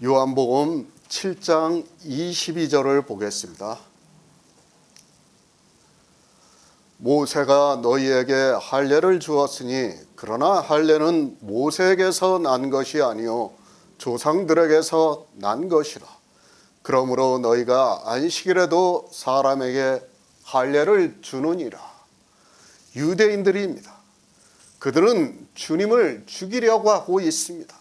요한복음 7장 22절을 보겠습니다. 모세가 너희에게 할례를 주었으니 그러나 할례는 모세에게서 난 것이 아니요 조상들에게서 난 것이라. 그러므로 너희가 안식일에도 사람에게 할례를 주느니라. 유대인들입니다. 그들은 주님을 죽이려고 하고 있습니다.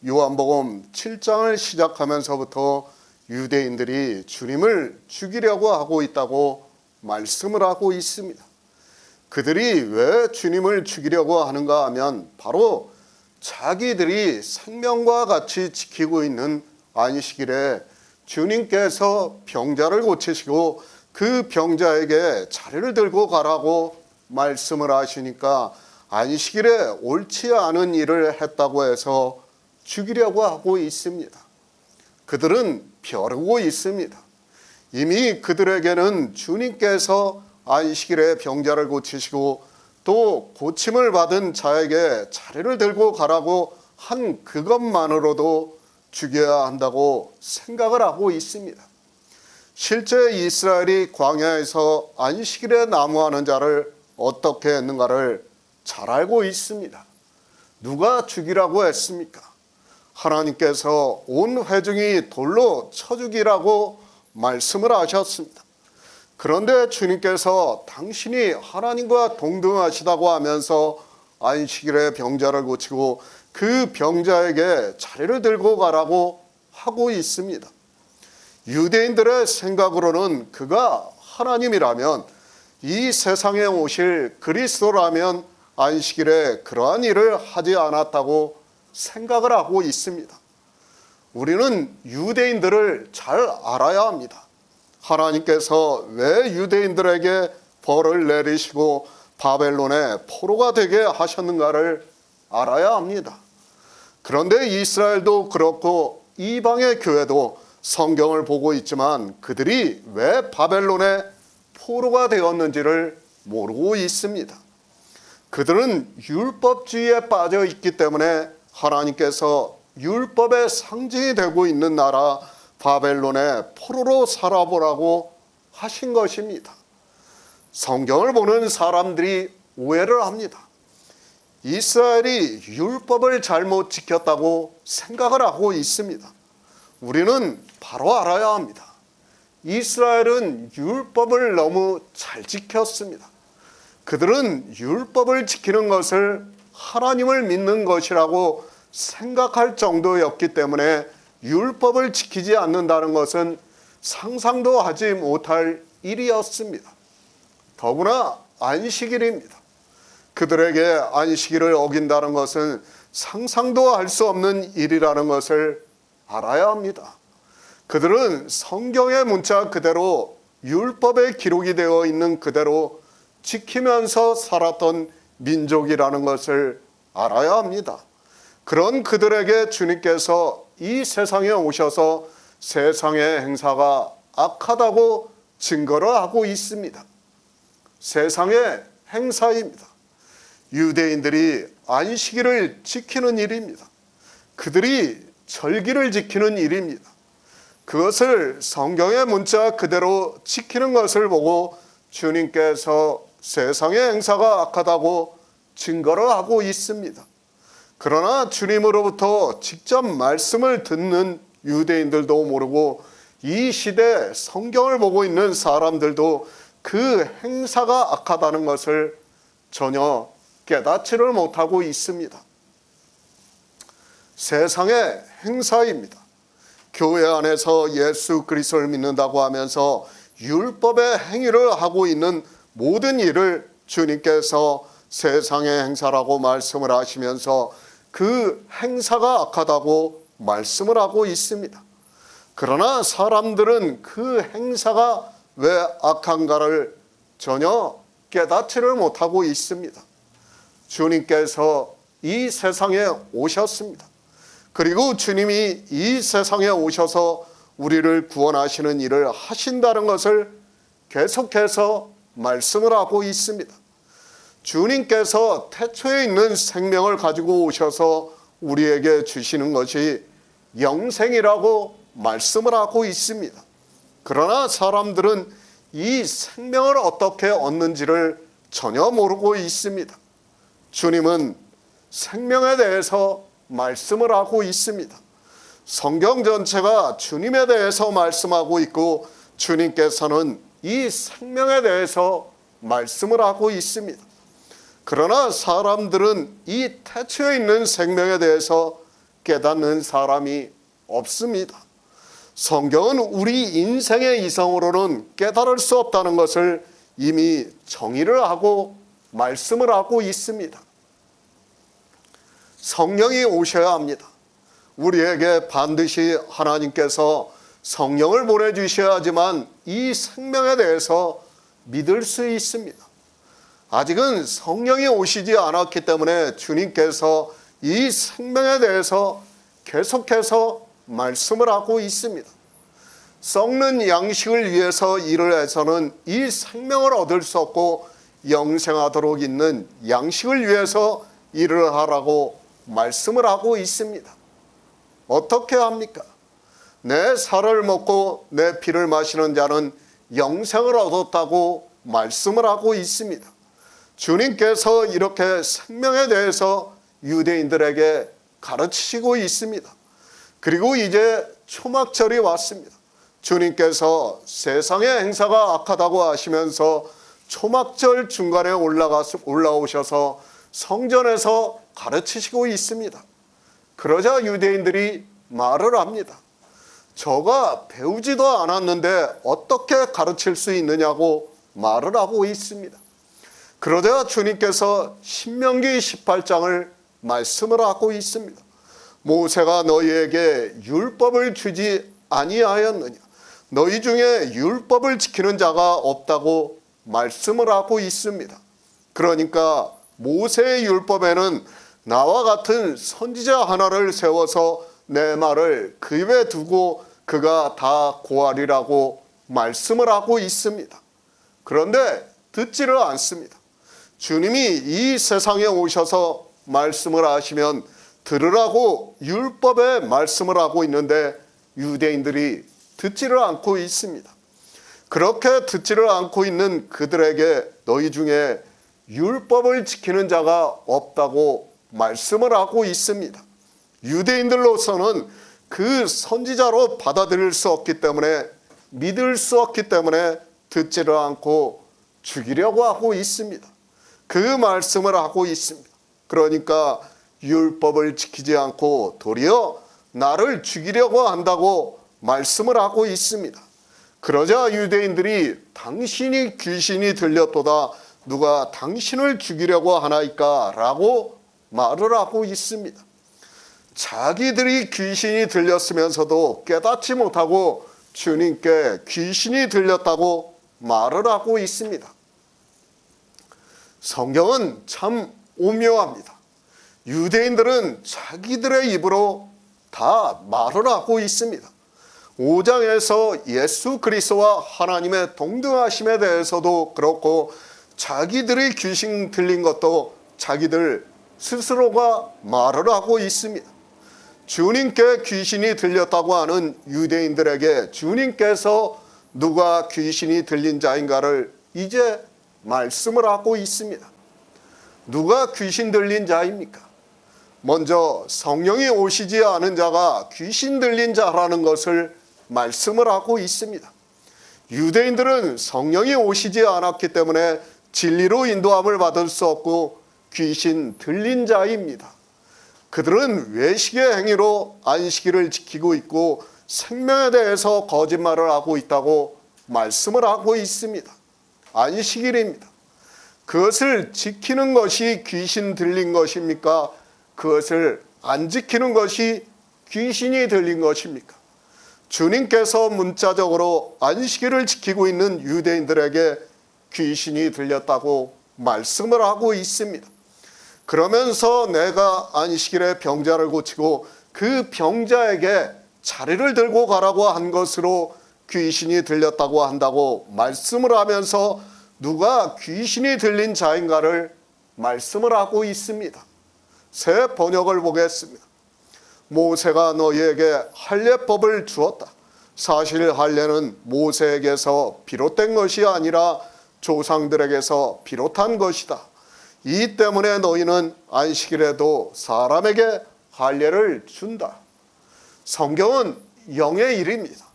요한복음 7장을 시작하면서부터 유대인들이 주님을 죽이려고 하고 있다고 말씀을 하고 있습니다. 그들이 왜 주님을 죽이려고 하는가 하면 바로 자기들이 생명과 같이 지키고 있는 안식일에 주님께서 병자를 고치시고 그 병자에게 자리를 들고 가라고 말씀을 하시니까 안식일에 옳지 않은 일을 했다고 해서 죽이려고 하고 있습니다. 그들은 벼르고 있습니다. 이미 그들에게는 주님께서 안식일에 병자를 고치시고 또 고침을 받은 자에게 자리를 들고 가라고 한 그것만으로도 죽여야 한다고 생각을 하고 있습니다. 실제 이스라엘이 광야에서 안식일에 나무하는 자를 어떻게 했는가를 잘 알고 있습니다. 누가 죽이라고 했습니까? 하나님께서 온 회중이 돌로 쳐 죽이라고 말씀을 하셨습니다. 그런데 주님께서 당신이 하나님과 동등하시다고 하면서 안식일에 병자를 고치고 그 병자에게 자리를 들고 가라고 하고 있습니다. 유대인들의 생각으로는 그가 하나님이라면 이 세상에 오실 그리스도라면 안식일에 그러한 일을 하지 않았다고 생각을 하고 있습니다. 우리는 유대인들을 잘 알아야 합니다. 하나님께서 왜 유대인들에게 벌을 내리시고 바벨론의 포로가 되게 하셨는가를 알아야 합니다. 그런데 이스라엘도 그렇고 이방의 교회도 성경을 보고 있지만 그들이 왜 바벨론의 포로가 되었는지를 모르고 있습니다. 그들은 율법주의에 빠져 있기 때문에 하나님께서 율법의 상징이 되고 있는 나라 바벨론의 포로로 살아보라고 하신 것입니다. 성경을 보는 사람들이 오해를 합니다. 이스라엘이 율법을 잘못 지켰다고 생각을 하고 있습니다. 우리는 바로 알아야 합니다. 이스라엘은 율법을 너무 잘 지켰습니다. 그들은 율법을 지키는 것을 하나님을 믿는 것이라고 생각할 정도였기 때문에 율법을 지키지 않는다는 것은 상상도 하지 못할 일이었습니다. 더구나 안식일입니다. 그들에게 안식일을 어긴다는 것은 상상도 할 수 없는 일이라는 것을 알아야 합니다. 그들은 성경의 문자 그대로 율법에 기록이 되어 있는 그대로 지키면서 살았던 민족이라는 것을 알아야 합니다. 그런 그들에게 주님께서 이 세상에 오셔서 세상의 행사가 악하다고 증거를 하고 있습니다. 세상의 행사입니다. 유대인들이 안식일을 지키는 일입니다. 그들이 절기를 지키는 일입니다. 그것을 성경의 문자 그대로 지키는 것을 보고 주님께서 세상의 행사가 악하다고 증거를 하고 있습니다. 그러나 주님으로부터 직접 말씀을 듣는 유대인들도 모르고 이 시대 성경을 보고 있는 사람들도 그 행사가 악하다는 것을 전혀 깨닫지를 못하고 있습니다. 세상의 행사입니다. 교회 안에서 예수 그리스도를 믿는다고 하면서 율법의 행위를 하고 있는 모든 일을 주님께서 세상의 행사라고 말씀을 하시면서 그 행사가 악하다고 말씀을 하고 있습니다. 그러나 사람들은 그 행사가 왜 악한가를 전혀 깨닫지를 못하고 있습니다. 주님께서 이 세상에 오셨습니다. 그리고 주님이 이 세상에 오셔서 우리를 구원하시는 일을 하신다는 것을 계속해서 말씀을 하고 있습니다. 주님께서 태초에 있는 생명을 가지고 오셔서 우리에게 주시는 것이 영생이라고 말씀을 하고 있습니다. 그러나 사람들은 이 생명을 어떻게 얻는지를 전혀 모르고 있습니다. 주님은 생명에 대해서 말씀을 하고 있습니다. 성경 전체가 주님에 대해서 말씀하고 있고 주님께서는 이 생명에 대해서 말씀을 하고 있습니다. 그러나 사람들은 이 태초에 있는 생명에 대해서 깨닫는 사람이 없습니다. 성경은 우리 인생의 이성으로는 깨달을 수 없다는 것을 이미 정의를 하고 말씀을 하고 있습니다. 성령이 오셔야 합니다. 우리에게 반드시 하나님께서 성령을 보내주셔야지만 이 생명에 대해서 믿을 수 있습니다. 아직은 성령이 오시지 않았기 때문에 주님께서 이 생명에 대해서 계속해서 말씀을 하고 있습니다. 썩는 양식을 위해서 일을 해서는 이 생명을 얻을 수 없고 영생하도록 있는 양식을 위해서 일을 하라고 말씀을 하고 있습니다. 어떻게 합니까? 내 살을 먹고 내 피를 마시는 자는 영생을 얻었다고 말씀을 하고 있습니다. 주님께서 이렇게 생명에 대해서 유대인들에게 가르치시고 있습니다. 그리고 이제 초막절이 왔습니다. 주님께서 세상의 행사가 악하다고 하시면서 초막절 중간에 올라오셔서 성전에서 가르치시고 있습니다. 그러자 유대인들이 말을 합니다. 저가 배우지도 않았는데 어떻게 가르칠 수 있느냐고 말을 하고 있습니다. 그러자 주님께서 신명기 18장을 말씀을 하고 있습니다. 모세가 너희에게 율법을 주지 아니하였느냐? 너희 중에 율법을 지키는 자가 없다고 말씀을 하고 있습니다. 그러니까 모세의 율법에는 나와 같은 선지자 하나를 세워서 내 말을 그 입에 두고 그가 다 고하리라고 말씀을 하고 있습니다. 그런데 듣지를 않습니다. 주님이 이 세상에 오셔서 말씀을 하시면 들으라고 율법에 말씀을 하고 있는데 유대인들이 듣지를 않고 있습니다. 그렇게 듣지를 않고 있는 그들에게 너희 중에 율법을 지키는 자가 없다고 말씀을 하고 있습니다. 유대인들로서는 그 선지자로 받아들일 수 없기 때문에 믿을 수 없기 때문에 듣지를 않고 죽이려고 하고 있습니다. 그 말씀을 하고 있습니다. 그러니까 율법을 지키지 않고 도리어 나를 죽이려고 한다고 말씀을 하고 있습니다. 그러자 유대인들이 당신이 귀신이 들렸도다 누가 당신을 죽이려고 하나이까 라고 말을 하고 있습니다. 자기들이 귀신이 들렸으면서도 깨닫지 못하고 주님께 귀신이 들렸다고 말을 하고 있습니다. 성경은 참 오묘합니다. 유대인들은 자기들의 입으로 다 말을 하고 있습니다. 5장에서 예수 그리스도와 하나님의 동등하심에 대해서도 그렇고 자기들이 귀신 들린 것도 자기들 스스로가 말을 하고 있습니다. 주님께 귀신이 들렸다고 하는 유대인들에게 주님께서 누가 귀신이 들린 자인가를 이제 말씀을 하고 있습니다. 누가 귀신 들린 자입니까? 먼저 성령이 오시지 않은 자가 귀신 들린 자라는 것을 말씀을 하고 있습니다. 유대인들은 성령이 오시지 않았기 때문에 진리로 인도함을 받을 수 없고 귀신 들린 자입니다. 그들은 외식의 행위로 안식일을 지키고 있고 생명에 대해서 거짓말을 하고 있다고 말씀을 하고 있습니다. 안식일입니다. 그것을 지키는 것이 귀신 들린 것입니까? 그것을 안 지키는 것이 귀신이 들린 것입니까? 주님께서 문자적으로 안식일을 지키고 있는 유대인들에게 귀신이 들렸다고 말씀을 하고 있습니다. 그러면서 내가 안식일에 병자를 고치고 그 병자에게 자리를 들고 가라고 한 것으로 귀신이 들렸다고 한다고 말씀을 하면서 누가 귀신이 들린 자인가를 말씀을 하고 있습니다. 새 번역을 보겠습니다. 모세가 너희에게 할례법을 주었다. 사실 할례는 모세에게서 비롯된 것이 아니라 조상들에게서 비롯한 것이다. 이 때문에 너희는 안식일에도 사람에게 할례를 준다. 성경은 영의 일입니다.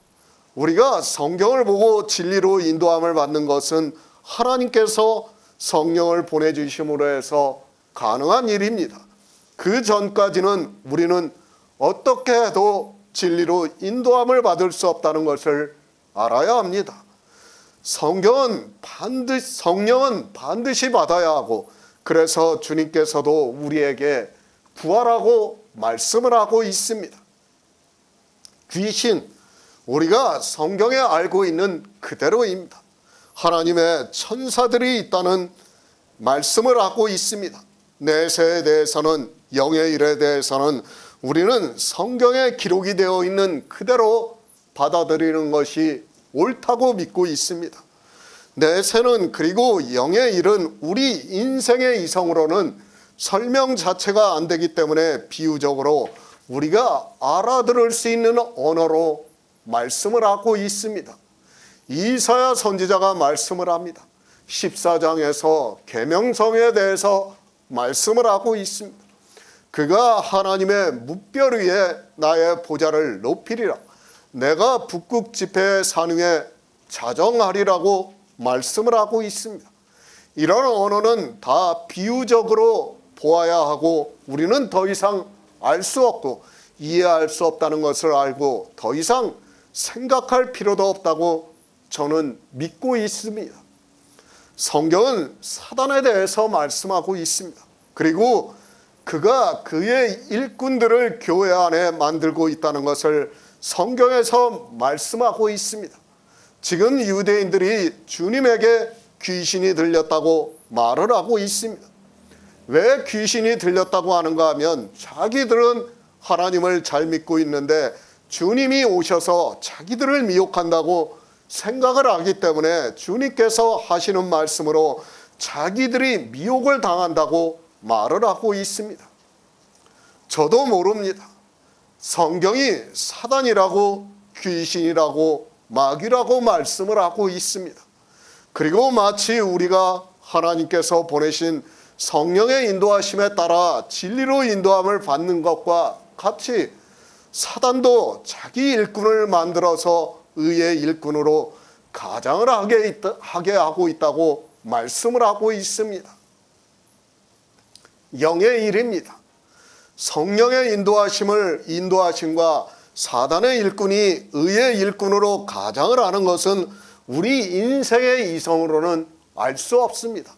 우리가 성경을 보고 진리로 인도함을 받는 것은 하나님께서 성령을 보내주심으로 해서 가능한 일입니다. 그 전까지는 우리는 어떻게 해도 진리로 인도함을 받을 수 없다는 것을 알아야 합니다. 성령은 반드시 받아야 하고, 그래서 주님께서도 우리에게 구하라고 말씀을 하고 있습니다. 귀신, 우리가 성경에 알고 있는 그대로입니다. 하나님의 천사들이 있다는 말씀을 하고 있습니다. 내세에 대해서는, 영의 일에 대해서는 우리는 성경에 기록이 되어 있는 그대로 받아들이는 것이 옳다고 믿고 있습니다. 내세는, 그리고 영의 일은 우리 인생의 이성으로는 설명 자체가 안 되기 때문에 비유적으로 우리가 알아들을 수 있는 언어로 말씀을 하고 있습니다. 이사야 선지자가 말씀을 합니다. 14장에서 계명성에 대해서 말씀을 하고 있습니다. 그가 하나님의 뭇별 위에 나의 보좌를 높이리라. 내가 북극 지폐의 산 위에 자정하리라고 말씀을 하고 있습니다. 이런 언어는 다 비유적으로 보아야 하고, 우리는 더 이상 알 수 없고 이해할 수 없다는 것을 알고 더 이상 생각할 필요도 없다고 저는 믿고 있습니다. 성경은 사단에 대해서 말씀하고 있습니다. 그리고 그가 그의 일꾼들을 교회 안에 만들고 있다는 것을 성경에서 말씀하고 있습니다. 지금 유대인들이 주님에게 귀신이 들렸다고 말을 하고 있습니다. 왜 귀신이 들렸다고 하는가 하면, 자기들은 하나님을 잘 믿고 있는데 주님이 오셔서 자기들을 미혹한다고 생각을 하기 때문에 주님께서 하시는 말씀으로 자기들이 미혹을 당한다고 말을 하고 있습니다. 저도 모릅니다. 성경이 사단이라고, 귀신이라고, 마귀라고 말씀을 하고 있습니다. 그리고 마치 우리가 하나님께서 보내신 성령의 인도하심에 따라 진리로 인도함을 받는 것과 같이 사단도 자기 일꾼을 만들어서 의의 일꾼으로 가장을 하게 하고 있다고 말씀을 하고 있습니다. 영의 일입니다. 성령의 인도하심과 사단의 일꾼이 의의 일꾼으로 가장을 하는 것은 우리 인생의 이성으로는 알 수 없습니다.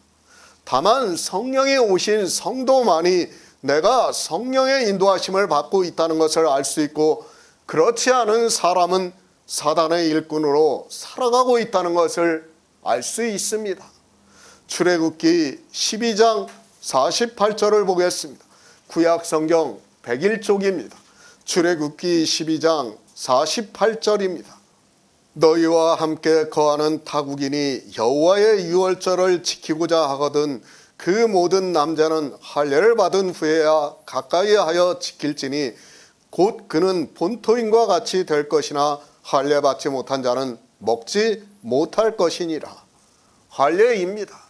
다만 성령이 오신 성도만이 내가 성령의 인도하심을 받고 있다는 것을 알 수 있고, 그렇지 않은 사람은 사단의 일꾼으로 살아가고 있다는 것을 알 수 있습니다. 출애굽기 12장 48절을 보겠습니다. 구약성경 101쪽입니다. 출애굽기 12장 48절입니다. 너희와 함께 거하는 타국인이 여호와의 유월절을 지키고자 하거든 그 모든 남자는 할례를 받은 후에야 가까이 하여 지킬지니 곧 그는 본토인과 같이 될 것이나 할례 받지 못한 자는 먹지 못할 것이니라. 할례입니다.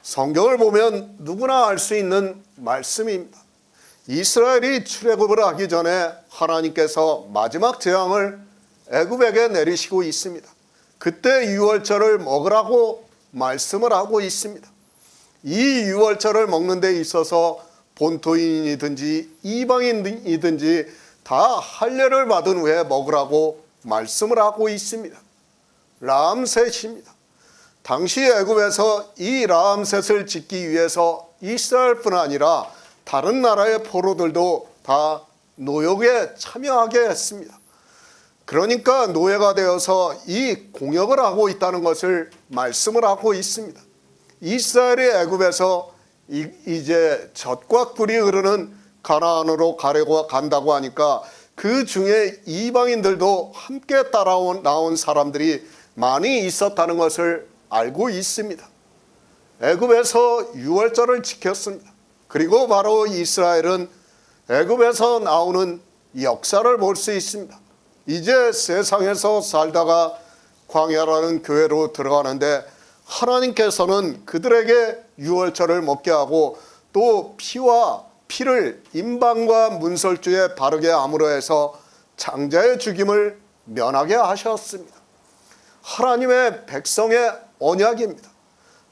성경을 보면 누구나 알 수 있는 말씀입니다. 이스라엘이 출애굽을 하기 전에 하나님께서 마지막 재앙을 애굽에게 내리시고 있습니다. 그때 유월절을 먹으라고 말씀을 하고 있습니다. 이 유월절을 먹는 데 있어서 본토인이든지 이방인이든지 다 할례를 받은 후에 먹으라고 말씀을 하고 있습니다. 라암셋입니다. 당시 애굽에서 이 라암셋을 짓기 위해서 이스라엘뿐 아니라 다른 나라의 포로들도 다 노역에 참여하게 했습니다. 그러니까 노예가 되어서 이 공역을 하고 있다는 것을 말씀을 하고 있습니다. 이스라엘이 애굽에서 이제 젖과 꿀이 흐르는 가나안으로 가려고 간다고 하니까 그 중에 이방인들도 함께 나온 사람들이 많이 있었다는 것을 알고 있습니다. 애굽에서 유월절을 지켰습니다. 그리고 바로 이스라엘은 애굽에서 나오는 역사를 볼 수 있습니다. 이제 세상에서 살다가 광야라는 교회로 들어가는데 하나님께서는 그들에게 유월절을 먹게 하고 또 피를 임방과 문설주에 바르게 함으로 해서 장자의 죽임을 면하게 하셨습니다. 하나님의 백성의 언약입니다.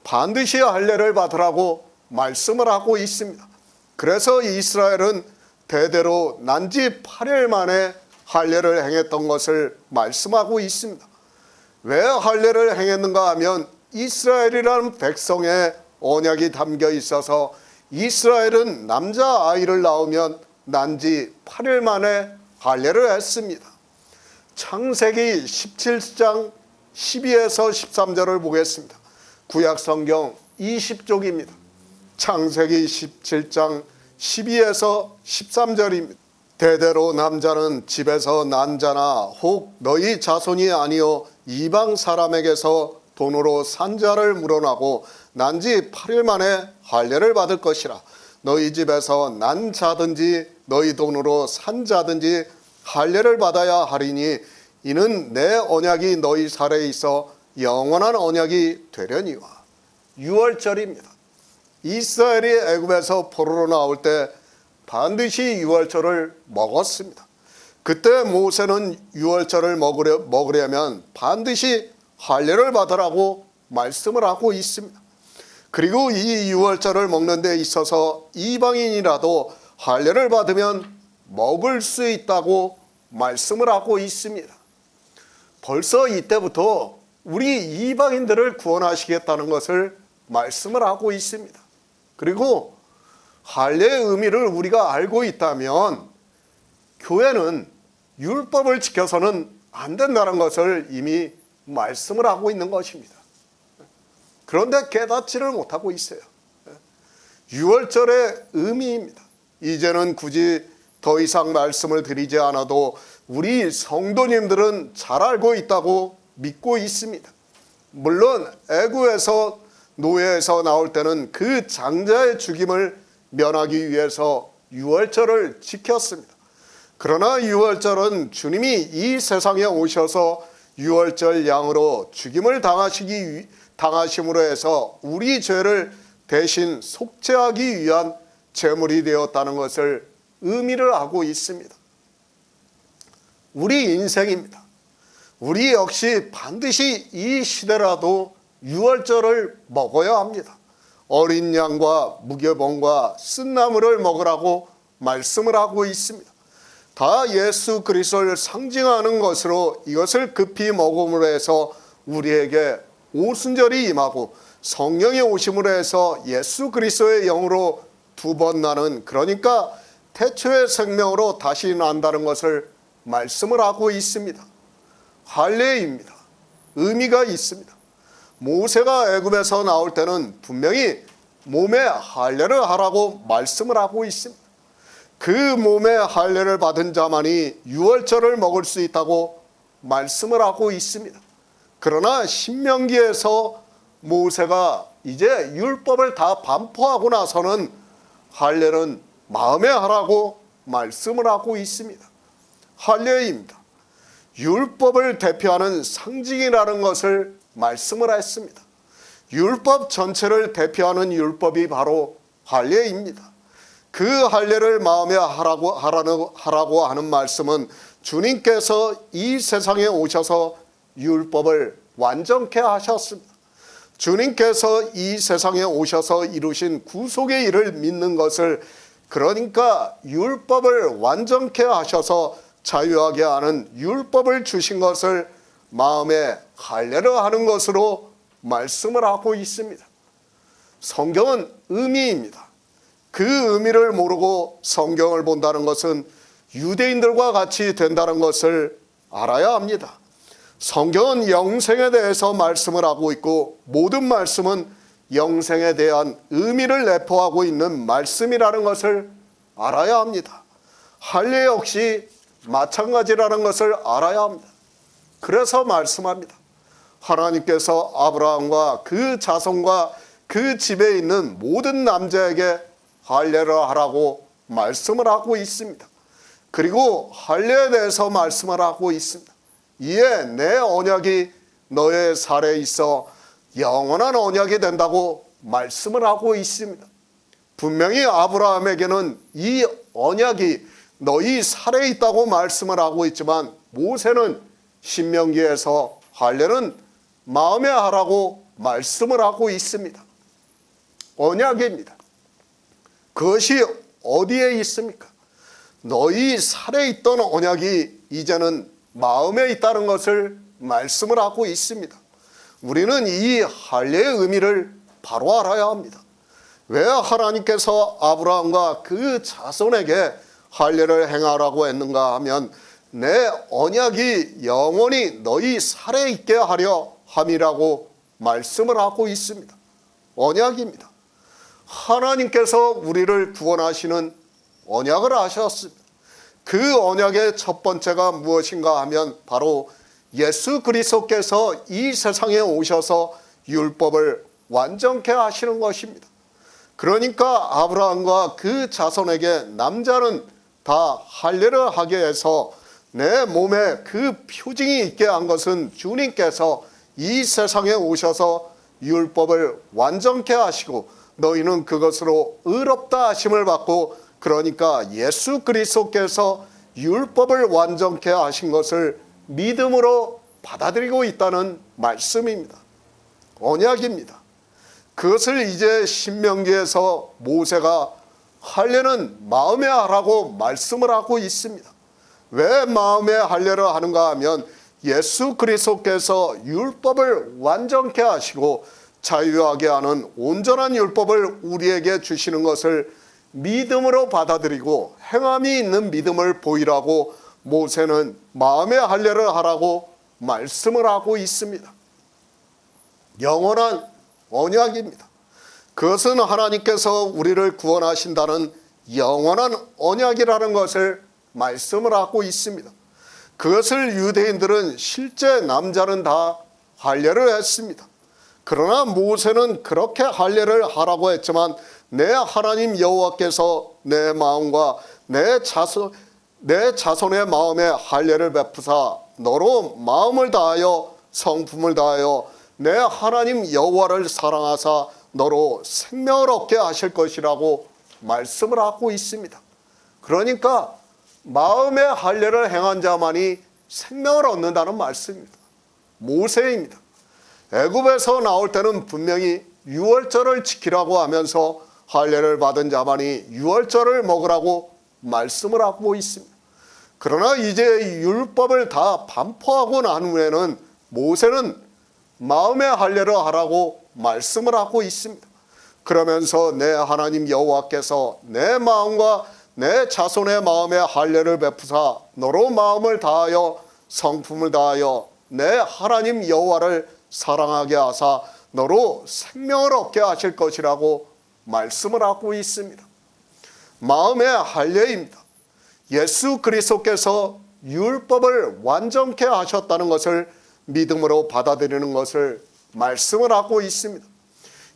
반드시 할례를 받으라고 말씀을 하고 있습니다. 그래서 이스라엘은 대대로 난지 8일 만에 할례를 행했던 것을 말씀하고 있습니다. 왜 할례를 행했는가 하면 이스라엘이라는 백성의 언약이 담겨 있어서 이스라엘은 남자아이를 낳으면 난지 8일 만에 할례를 했습니다. 창세기 17장 12에서 13절을 보겠습니다. 구약성경 20쪽입니다. 창세기 17장 12에서 13절입니다. 대대로 남자는 집에서 난 자나 혹 너희 자손이 아니요 이방 사람에게서 돈으로 산 자를 물어나고 난지 8일 만에 할례를 받을 것이라. 너희 집에서 난 자든지 너희 돈으로 산 자든지 할례를 받아야 하리니 이는 내 언약이 너희 살에 있어 영원한 언약이 되려니와. 유월절입니다. 이스라엘이 애굽에서 포로로 나올 때 반드시 유월절을 먹었습니다. 그때 모세는 유월절을 먹으려면 반드시 할례를 받으라고 말씀을 하고 있습니다. 그리고 이 유월절을 먹는 데 있어서 이방인이라도 할례를 받으면 먹을 수 있다고 말씀을 하고 있습니다. 벌써 이때부터 우리 이방인들을 구원하시겠다는 것을 말씀을 하고 있습니다. 그리고 할례의 의미를 우리가 알고 있다면 교회는 율법을 지켜서는 안 된다는 것을 이미 말씀을 하고 있는 것입니다. 그런데 깨닫지를 못하고 있어요. 유월절의 의미입니다. 이제는 굳이 더 이상 말씀을 드리지 않아도 우리 성도님들은 잘 알고 있다고 믿고 있습니다. 물론 애굽에서 노예에서 나올 때는 그 장자의 죽임을 면하기 위해서 유월절을 지켰습니다. 그러나 유월절은 주님이 이 세상에 오셔서 유월절 양으로 죽임을 당하심으로 해서 우리 죄를 대신 속죄하기 위한 제물이 되었다는 것을 의미를 하고 있습니다. 우리 인생입니다. 우리 역시 반드시 이 시대라도 유월절을 먹어야 합니다. 어린 양과 무교봉과 쓴나물을 먹으라고 말씀을 하고 있습니다. 다 예수 그리스도를 상징하는 것으로 이것을 급히 먹음으로 해서 우리에게 오순절이 임하고 성령의 오심으로 해서 예수 그리스도의 영으로 두 번 나는, 그러니까 태초의 생명으로 다시 난다는 것을 말씀을 하고 있습니다. 할례입니다. 의미가 있습니다. 모세가 애굽에서 나올 때는 분명히 몸에 할례를 하라고 말씀을 하고 있습니다. 그 몸에 할례를 받은 자만이 유월절을 먹을 수 있다고 말씀을 하고 있습니다. 그러나 신명기에서 모세가 이제 율법을 다 반포하고 나서는 할례는 마음에 하라고 말씀을 하고 있습니다. 할례입니다. 율법을 대표하는 상징이라는 것을 말씀을 했습니다. 율법 전체를 대표하는 율법이 바로 할례입니다. 그 할례를 마음에 하라고 하는 말씀은 주님께서 이 세상에 오셔서 율법을 완전케 하셨습니다. 주님께서 이 세상에 오셔서 이루신 구속의 일을 믿는 것을, 그러니까 율법을 완전케 하셔서 자유하게 하는 율법을 주신 것을 마음에 할례를 하는 것으로 말씀을 하고 있습니다. 성경은 의미입니다. 그 의미를 모르고 성경을 본다는 것은 유대인들과 같이 된다는 것을 알아야 합니다. 성경은 영생에 대해서 말씀을 하고 있고 모든 말씀은 영생에 대한 의미를 내포하고 있는 말씀이라는 것을 알아야 합니다. 할례 역시 마찬가지라는 것을 알아야 합니다. 그래서 말씀합니다. 하나님께서 아브라함과 그 자손과 그 집에 있는 모든 남자에게 할례를 하라고 말씀을 하고 있습니다. 그리고 할례에 대해서 말씀을 하고 있습니다. 이에 내 언약이 너의 살에 있어 영원한 언약이 된다고 말씀을 하고 있습니다. 분명히 아브라함에게는 이 언약이 너희 살에 있다고 말씀을 하고 있지만 모세는 신명기에서 할례는 마음에 하라고 말씀을 하고 있습니다. 언약입니다. 그것이 어디에 있습니까? 너희 살에 있던 언약이 이제는 마음에 있다는 것을 말씀을 하고 있습니다. 우리는 이 할례의 의미를 바로 알아야 합니다. 왜 하나님께서 아브라함과 그 자손에게 할례를 행하라고 했는가 하면 내 언약이 영원히 너희 살에 있게 하려 함이라고 말씀을 하고 있습니다. 언약입니다. 하나님께서 우리를 구원하시는 언약을 하셨습니다. 그 언약의 첫 번째가 무엇인가 하면 바로 예수 그리스도께서 이 세상에 오셔서 율법을 완전케 하시는 것입니다. 그러니까 아브라함과 그 자손에게 남자는 다 할례를 하게 해서 내 몸에 그 표징이 있게 한 것은 주님께서 이 세상에 오셔서 율법을 완전케 하시고 너희는 그것으로 의롭다 하심을 받고, 그러니까 예수 그리스도께서 율법을 완전케 하신 것을 믿음으로 받아들이고 있다는 말씀입니다. 언약입니다. 그것을 이제 신명기에서 모세가 할례는 마음에 하라고 말씀을 하고 있습니다. 왜 마음에 할례를 하는가 하면 예수 그리스도께서 율법을 완전케 하시고 자유하게 하는 온전한 율법을 우리에게 주시는 것을 믿음으로 받아들이고 행함이 있는 믿음을 보이라고 모세는 마음의 할례를 하라고 말씀을 하고 있습니다. 영원한 언약입니다. 그것은 하나님께서 우리를 구원하신다는 영원한 언약이라는 것을 말씀을 하고 있습니다. 그것을 유대인들은 실제 남자는 다 할례를 했습니다. 그러나 모세는 그렇게 할례를 하라고 했지만 내 하나님 여호와께서 내 마음과 내 자손의 마음에 할례를 베푸사 너로 마음을 다하여 성품을 다하여 내 하나님 여호와를 사랑하사 너로 생명을 얻게 하실 것이라고 말씀을 하고 있습니다. 그러니까 마음의 할례를 행한 자만이 생명을 얻는다는 말씀입니다. 모세입니다. 애굽에서 나올 때는 분명히 유월절을 지키라고 하면서 할례를 받은 자만이 유월절을 먹으라고 말씀을 하고 있습니다. 그러나 이제 율법을 다 반포하고 난 후에는 모세는 마음의 할례를 하라고 말씀을 하고 있습니다. 그러면서 내 하나님 여호와께서 내 마음과 내 자손의 마음에 할례를 베푸사 너로 마음을 다하여 성품을 다하여 내 하나님 여호와를 사랑하게 하사 너로 생명을 얻게 하실 것이라고 말씀을 하고 있습니다. 마음의 할례입니다. 예수 그리스도께서 율법을 완전케 하셨다는 것을 믿음으로 받아들이는 것을 말씀을 하고 있습니다.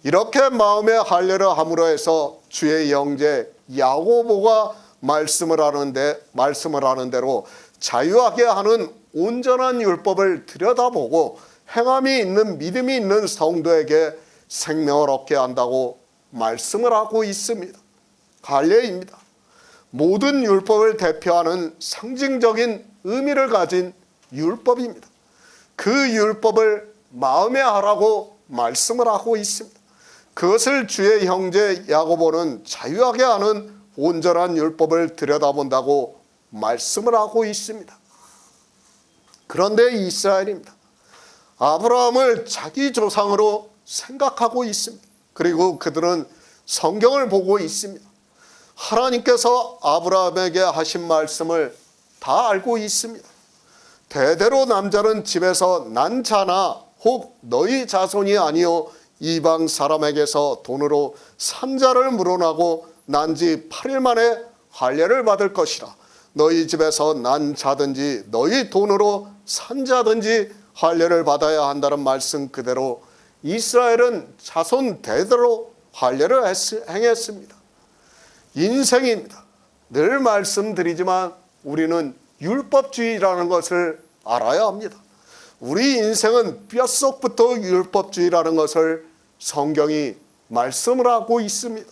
이렇게 마음의 할례를 함으로 해서 주의 형제 야고보가 말씀을 하는 대로 자유하게 하는 온전한 율법을 들여다보고 행함이 있는 믿음이 있는 성도에게 생명을 얻게 한다고 말씀을 하고 있습니다. 할례입니다. 모든 율법을 대표하는 상징적인 의미를 가진 율법입니다. 그 율법을 마음에 하라고 말씀을 하고 있습니다. 그것을 주의 형제 야고보는 자유하게 하는 온전한 율법을 들여다본다고 말씀을 하고 있습니다. 그런데 이스라엘입니다. 아브라함을 자기 조상으로 생각하고 있습니다. 그리고 그들은 성경을 보고 있습니다. 하나님께서 아브라함에게 하신 말씀을 다 알고 있습니다. 대대로 남자는 집에서 난 자나 혹 너희 자손이 아니요 이방 사람에게서 돈으로 산 자를 물어나고 난 지 8일 만에 할례를 받을 것이라. 너희 집에서 난 자든지 너희 돈으로 산 자든지 할례를 받아야 한다는 말씀 그대로 이스라엘은 자손 대대로 할례를 행했습니다. 인생입니다. 늘 말씀드리지만 우리는 율법주의라는 것을 알아야 합니다. 우리 인생은 뼛속부터 율법주의라는 것을 성경이 말씀을 하고 있습니다.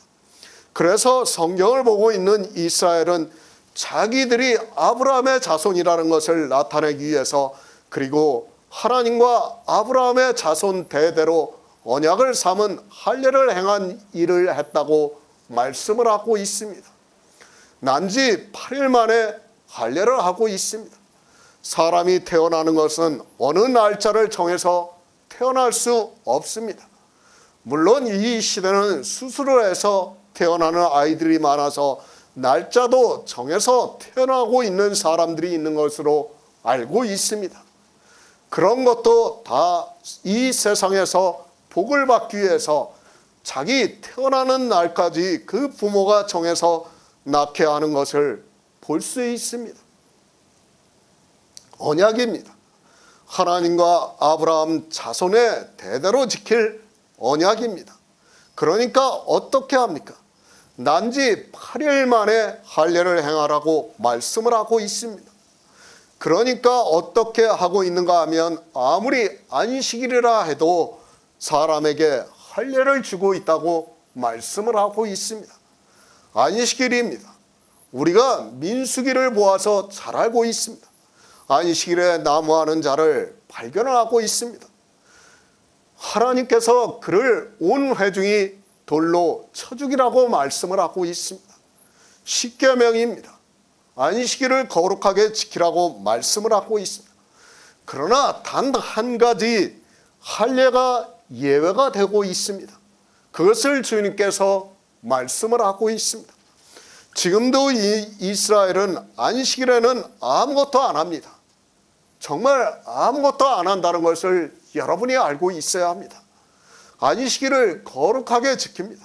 그래서 성경을 보고 있는 이스라엘은 자기들이 아브라함의 자손이라는 것을 나타내기 위해서, 그리고 하나님과 아브라함의 자손 대대로 언약을 삼은 할례를 행한 일을 했다고 말씀을 하고 있습니다. 난지 8일 만에 할례를 하고 있습니다. 사람이 태어나는 것은 어느 날짜를 정해서 태어날 수 없습니다. 물론 이 시대는 수술을 해서 태어나는 아이들이 많아서 날짜도 정해서 태어나고 있는 사람들이 있는 것으로 알고 있습니다. 그런 것도 다 이 세상에서 복을 받기 위해서 자기 태어나는 날까지 그 부모가 정해서 낳게 하는 것을 볼 수 있습니다. 언약입니다. 하나님과 아브라함 자손의 대대로 지킬 언약입니다. 그러니까 어떻게 합니까? 난지 8일 만에 할례를 행하라고 말씀을 하고 있습니다. 그러니까 어떻게 하고 있는가 하면 아무리 안식일이라 해도 사람에게 할례를 주고 있다고 말씀을 하고 있습니다. 안식일입니다. 우리가 민수기를 보아서 잘 알고 있습니다. 안식일에 나무하는 자를 발견하고 있습니다. 하나님께서 그를 온 회중이 돌로 쳐 죽이라고 말씀을 하고 있습니다. 십계명입니다. 안식일을 거룩하게 지키라고 말씀을 하고 있습니다. 그러나 단 한 가지 할례가 예외가 되고 있습니다. 그것을 주님께서 말씀을 하고 있습니다. 지금도 이 이스라엘은 안식일에는 아무것도 안 합니다. 정말 아무것도 안 한다는 것을 여러분이 알고 있어야 합니다. 안식일을 거룩하게 지킵니다.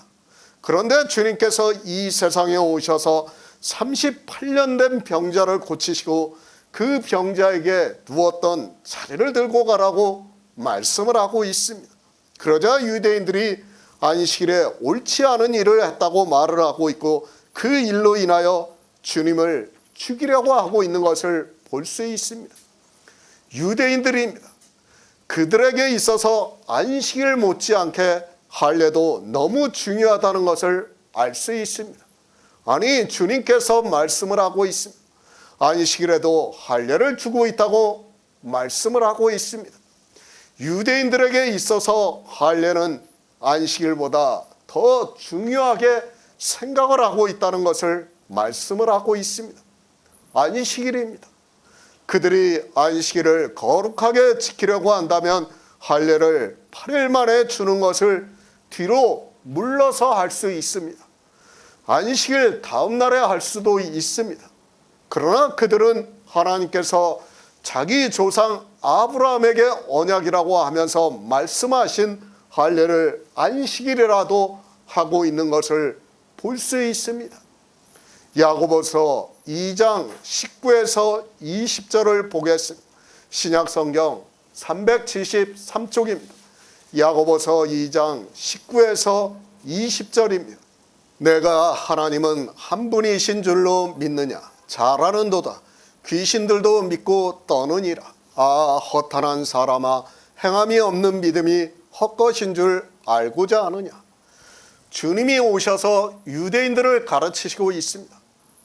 그런데 주님께서 이 세상에 오셔서 38년 된 병자를 고치시고 그 병자에게 누웠던 자리를 들고 가라고 말씀을 하고 있습니다. 그러자 유대인들이 안식일에 옳지 않은 일을 했다고 말을 하고 있고 그 일로 인하여 주님을 죽이려고 하고 있는 것을 볼 수 있습니다. 유대인들입니다. 그들에게 있어서 안식일 못지않게 할례도 너무 중요하다는 것을 알 수 있습니다. 아니, 주님께서 말씀을 하고 있습니다. 안식일에도 할례를 주고 있다고 말씀을 하고 있습니다. 유대인들에게 있어서 할례는 안식일보다 더 중요하게 생각을 하고 있다는 것을 말씀을 하고 있습니다. 안식일입니다. 그들이 안식일을 거룩하게 지키려고 한다면 할례를 8일 만에 주는 것을 뒤로 물러서 할 수 있습니다. 안식일 다음 날에 할 수도 있습니다. 그러나 그들은 하나님께서 자기 조상 아브라함에게 언약이라고 하면서 말씀하신 할례를 안식일이라도 하고 있는 것을 볼 수 있습니다. 야고보서 2장 19에서 20절을 보겠습니다. 신약성경 373쪽입니다. 야고보서 2장 19에서 20절입니다. 내가 하나님은 한 분이신 줄로 믿느냐? 잘 아는도다. 귀신들도 믿고 떠느니라. 아, 허탄한 사람아, 행함이 없는 믿음이 헛것인 줄 알고자 하느냐? 주님이 오셔서 유대인들을 가르치시고 있습니다.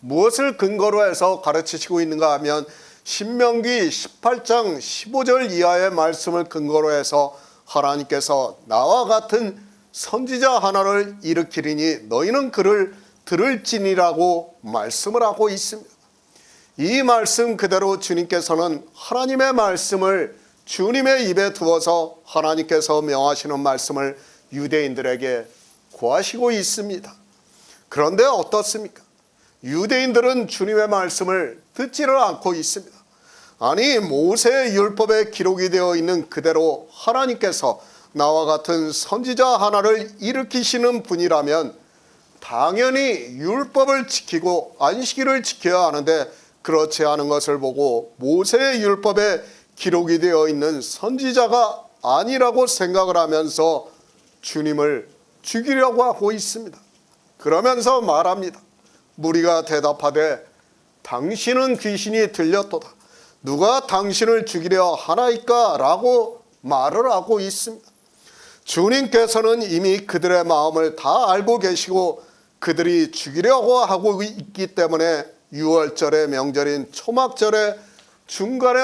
무엇을 근거로 해서 가르치시고 있는가 하면 신명기 18장 15절 이하의 말씀을 근거로 해서 하나님께서 나와 같은 선지자 하나를 일으키리니 너희는 그를 들을지니라고 말씀을 하고 있습니다. 이 말씀 그대로 주님께서는 하나님의 말씀을 주님의 입에 두어서 하나님께서 명하시는 말씀을 유대인들에게 구하시고 있습니다. 그런데 어떻습니까? 유대인들은 주님의 말씀을 듣지를 않고 있습니다. 아니, 모세의 율법에 기록이 되어 있는 그대로 하나님께서 나와 같은 선지자 하나를 일으키시는 분이라면 당연히 율법을 지키고 안식일을 지켜야 하는데 그렇지 않은 것을 보고 모세의 율법에 기록이 되어 있는 선지자가 아니라고 생각을 하면서 주님을 죽이려고 하고 있습니다. 그러면서 말합니다. 무리가 대답하되 당신은 귀신이 들렸도다. 누가 당신을 죽이려 하나이까? 라고 말을 하고 있습니다. 주님께서는 이미 그들의 마음을 다 알고 계시고 그들이 죽이려고 하고 있기 때문에 유월절의 명절인 초막절에 중간에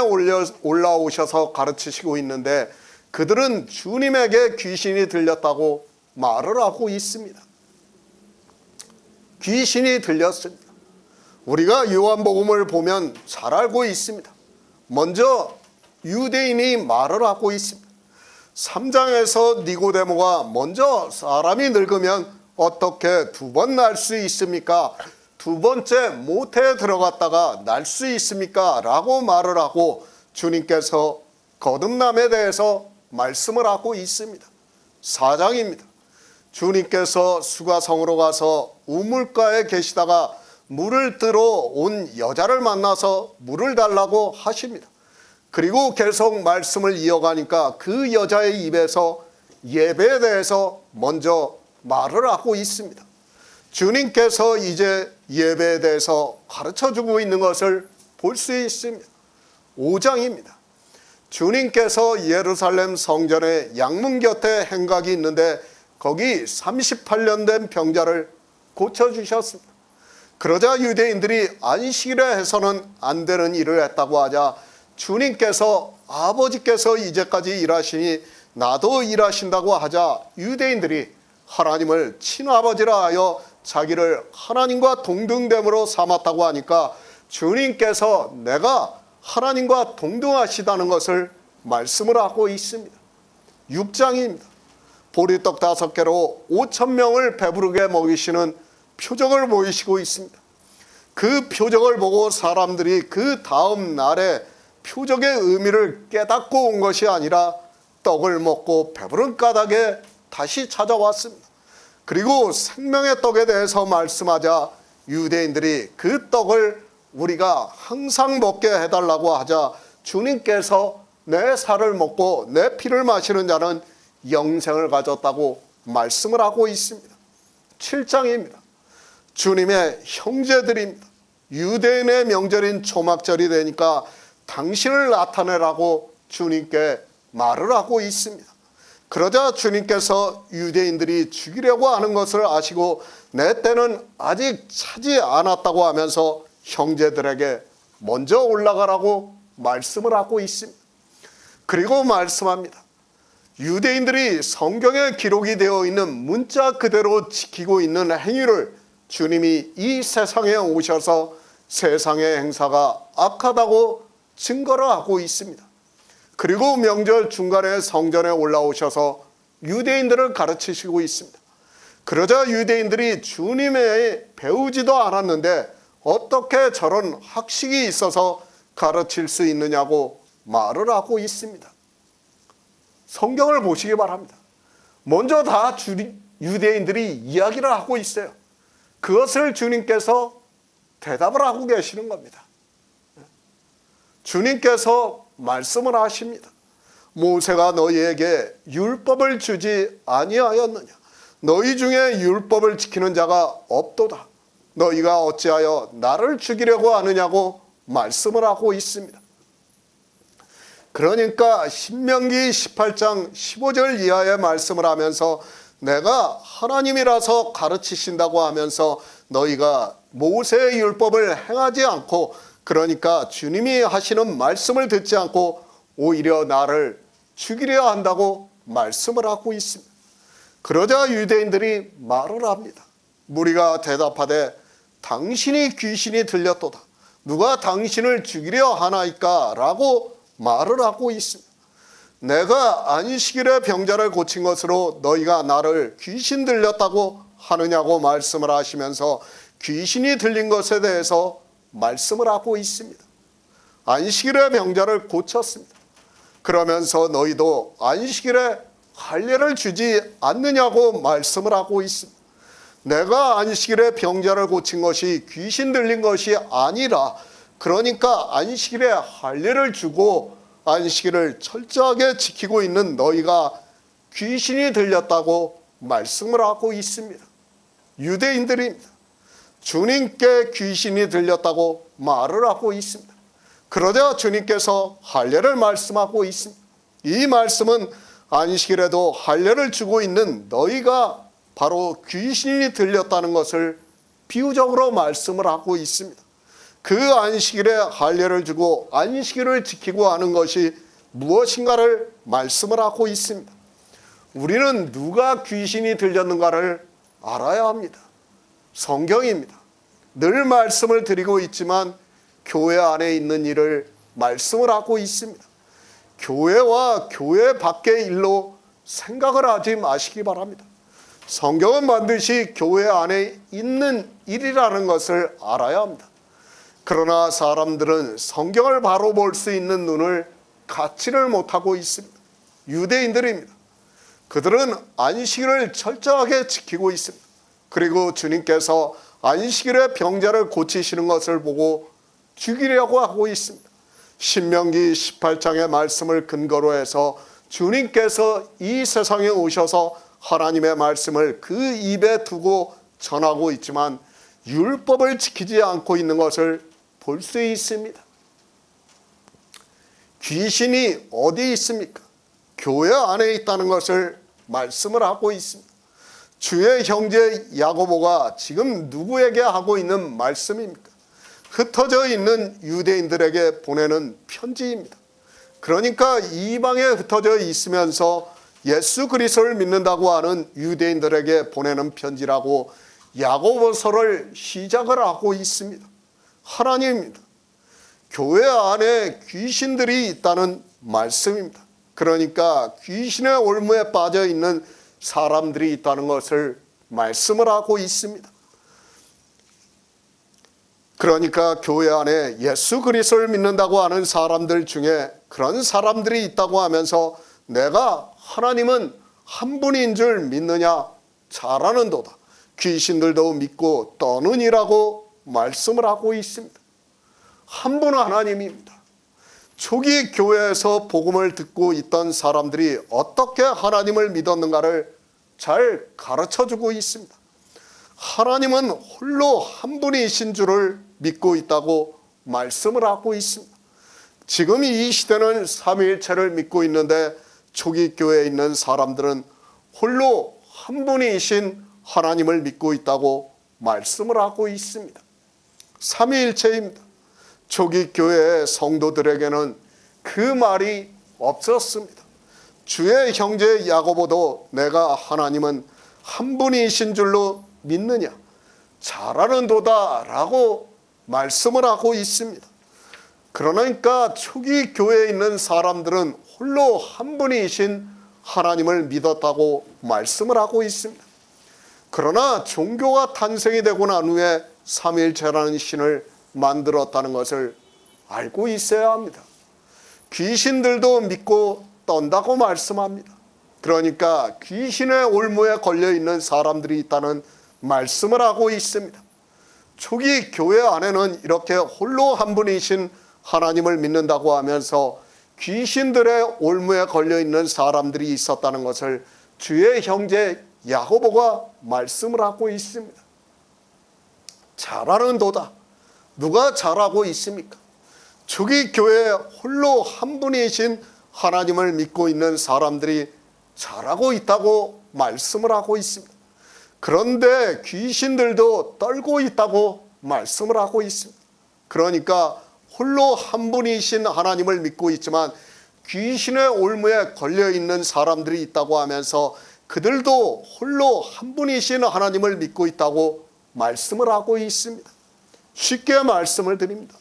올라오셔서 가르치시고 있는데 그들은 주님에게 귀신이 들렸다고 말을 하고 있습니다. 귀신이 들렸습니다. 우리가 요한복음을 보면 잘 알고 있습니다. 먼저 유대인이 말을 하고 있습니다. 3장에서 니고데모가 먼저 사람이 늙으면 어떻게 두 번 날 수 있습니까? 두 번째 모태에 들어갔다가 날 수 있습니까? 라고 말을 하고 주님께서 거듭남에 대해서 말씀을 하고 있습니다. 4장입니다. 주님께서 수가성으로 가서 우물가에 계시다가 물을 뜨러 온 여자를 만나서 물을 달라고 하십니다. 그리고 계속 말씀을 이어가니까 그 여자의 입에서 예배에 대해서 먼저 말을 하고 있습니다. 주님께서 이제 예배에 대해서 가르쳐주고 있는 것을 볼 수 있습니다. 5장입니다. 주님께서 예루살렘 성전의 양문 곁에 행각이 있는데 거기 38년 된 병자를 고쳐주셨습니다. 그러자 유대인들이 안식일에 해서는 안 되는 일을 했다고 하자 주님께서 아버지께서 이제까지 일하시니 나도 일하신다고 하자 유대인들이 하나님을 친아버지라 하여 자기를 하나님과 동등됨으로 삼았다고 하니까 주님께서 내가 하나님과 동등하시다는 것을 말씀을 하고 있습니다. 6장입니다. 보리떡 5개로 5,000명을 배부르게 먹이시는 표적을 보이시고 있습니다. 그 표적을 보고 사람들이 그 다음 날에 표적의 의미를 깨닫고 온 것이 아니라 떡을 먹고 배부른 까닭에 다시 찾아왔습니다. 그리고 생명의 떡에 대해서 말씀하자 유대인들이 그 떡을 우리가 항상 먹게 해달라고 하자 주님께서 내 살을 먹고 내 피를 마시는 자는 영생을 가졌다고 말씀을 하고 있습니다. 7장입니다. 주님의 형제들입니다. 유대인의 명절인 초막절이 되니까 당신을 나타내라고 주님께 말을 하고 있습니다. 그러자 주님께서 유대인들이 죽이려고 하는 것을 아시고 내 때는 아직 차지 않았다고 하면서 형제들에게 먼저 올라가라고 말씀을 하고 있습니다. 그리고 말씀합니다. 유대인들이 성경에 기록이 되어 있는 문자 그대로 지키고 있는 행위를 주님이 이 세상에 오셔서 세상의 행사가 악하다고 증거를 하고 있습니다. 그리고 명절 중간에 성전에 올라오셔서 유대인들을 가르치시고 있습니다. 그러자 유대인들이 주님의 배우지도 않았는데 어떻게 저런 학식이 있어서 가르칠 수 있느냐고 말을 하고 있습니다. 성경을 보시기 바랍니다. 먼저 다 유대인들이 이야기를 하고 있어요. 그것을 주님께서 대답을 하고 계시는 겁니다. 주님께서 말씀을 하십니다. 모세가 너희에게 율법을 주지 아니하였느냐? 너희 중에 율법을 지키는 자가 없도다. 너희가 어찌하여 나를 죽이려고 하느냐고 말씀을 하고 있습니다. 그러니까 신명기 18장 15절 이하의 말씀을 하면서 내가 하나님이라서 가르치신다고 하면서 너희가 모세의 율법을 행하지 않고 그러니까 주님이 하시는 말씀을 듣지 않고 오히려 나를 죽이려 한다고 말씀을 하고 있습니다. 그러자 유대인들이 말을 합니다. 무리가 대답하되 당신이 귀신이 들렸도다. 누가 당신을 죽이려 하나이까? 라고 말을 하고 있습니다. 내가 안식일에 병자를 고친 것으로 너희가 나를 귀신 들렸다고 하느냐고 말씀을 하시면서 귀신이 들린 것에 대해서 말씀을 하고 있습니다. 안식일에 병자를 고쳤습니다. 그러면서 너희도 안식일에 할례를 주지 않느냐고 말씀을 하고 있습니다. 내가 안식일에 병자를 고친 것이 귀신 들린 것이 아니라 그러니까 안식일에 할례를 주고 안식일을 철저하게 지키고 있는 너희가 귀신이 들렸다고 말씀을 하고 있습니다. 유대인들입니다. 주님께 귀신이 들렸다고 말을 하고 있습니다. 그러자 주님께서 할례를 말씀하고 있습니다. 이 말씀은 안식일에도 할례를 주고 있는 너희가 바로 귀신이 들렸다는 것을 비유적으로 말씀을 하고 있습니다. 그 안식일에 할례를 주고 안식일을 지키고 하는 것이 무엇인가를 말씀을 하고 있습니다. 우리는 누가 귀신이 들렸는가를 알아야 합니다. 성경입니다. 늘 말씀을 드리고 있지만 교회 안에 있는 일을 말씀을 하고 있습니다. 교회와 교회 밖의 일로 생각을 하지 마시기 바랍니다. 성경은 반드시 교회 안에 있는 일이라는 것을 알아야 합니다. 그러나 사람들은 성경을 바로 볼 수 있는 눈을 갖지를 못하고 있습니다. 유대인들입니다. 그들은 안식일을 철저하게 지키고 있습니다. 그리고 주님께서 안식일에 병자를 고치시는 것을 보고 죽이려고 하고 있습니다. 신명기 18장의 말씀을 근거로 해서 주님께서 이 세상에 오셔서 하나님의 말씀을 그 입에 두고 전하고 있지만 율법을 지키지 않고 있는 것을 볼 수 있습니다. 귀신이 어디 있습니까? 교회 안에 있다는 것을 말씀을 하고 있습니다. 주의 형제 야고보가 지금 누구에게 하고 있는 말씀입니까? 흩어져 있는 유대인들에게 보내는 편지입니다. 그러니까 이방에 흩어져 있으면서 예수 그리스도를 믿는다고 하는 유대인들에게 보내는 편지라고 야고보서를 시작을 하고 있습니다. 하나님입니다. 교회 안에 귀신들이 있다는 말씀입니다. 그러니까 귀신의 올무에 빠져 있는 사람들이 있다는 것을 말씀을 하고 있습니다. 그러니까 교회 안에 예수 그리스도를 믿는다고 하는 사람들 중에 그런 사람들이 있다고 하면서 내가 하나님은 한 분인 줄 믿느냐? 잘하는도다. 귀신들도 믿고 떠느니라고 말씀을 하고 있습니다. 한 분 하나님입니다. 초기 교회에서 복음을 듣고 있던 사람들이 어떻게 하나님을 믿었는가를 잘 가르쳐주고 있습니다. 하나님은 홀로 한 분이신 줄을 믿고 있다고 말씀을 하고 있습니다. 지금 이 시대는 삼위일체를 믿고 있는데 초기 교회에 있는 사람들은 홀로 한 분이신 하나님을 믿고 있다고 말씀을 하고 있습니다. 삼위일체입니다. 초기 교회의 성도들에게는 그 말이 없었습니다. 주의 형제 야고보도 내가 하나님은 한 분이신 줄로 믿느냐? 잘하는도다 라고 말씀을 하고 있습니다. 그러니까 초기 교회에 있는 사람들은 홀로 한 분이신 하나님을 믿었다고 말씀을 하고 있습니다. 그러나 종교가 탄생이 되고 난 후에 삼위일체라는 신을 만들었다는 것을 알고 있어야 합니다. 귀신들도 믿고 떤다고 말씀합니다. 그러니까 귀신의 올무에 걸려있는 사람들이 있다는 말씀을 하고 있습니다. 초기 교회 안에는 이렇게 홀로 한 분이신 하나님을 믿는다고 하면서 귀신들의 올무에 걸려있는 사람들이 있었다는 것을 주의 형제 야고보가 말씀을 하고 있습니다. 잘하는도다. 누가 잘하고 있습니까? 초기 교회에 홀로 한 분이신 하나님을 믿고 있는 사람들이 잘하고 있다고 말씀을 하고 있습니다. 그런데 귀신들도 떨고 있다고 말씀을 하고 있습니다. 그러니까 홀로 한 분이신 하나님을 믿고 있지만 귀신의 올무에 걸려있는 사람들이 있다고 하면서 그들도 홀로 한 분이신 하나님을 믿고 있다고 말씀을 하고 있습니다. 쉽게 말씀을 드립니다.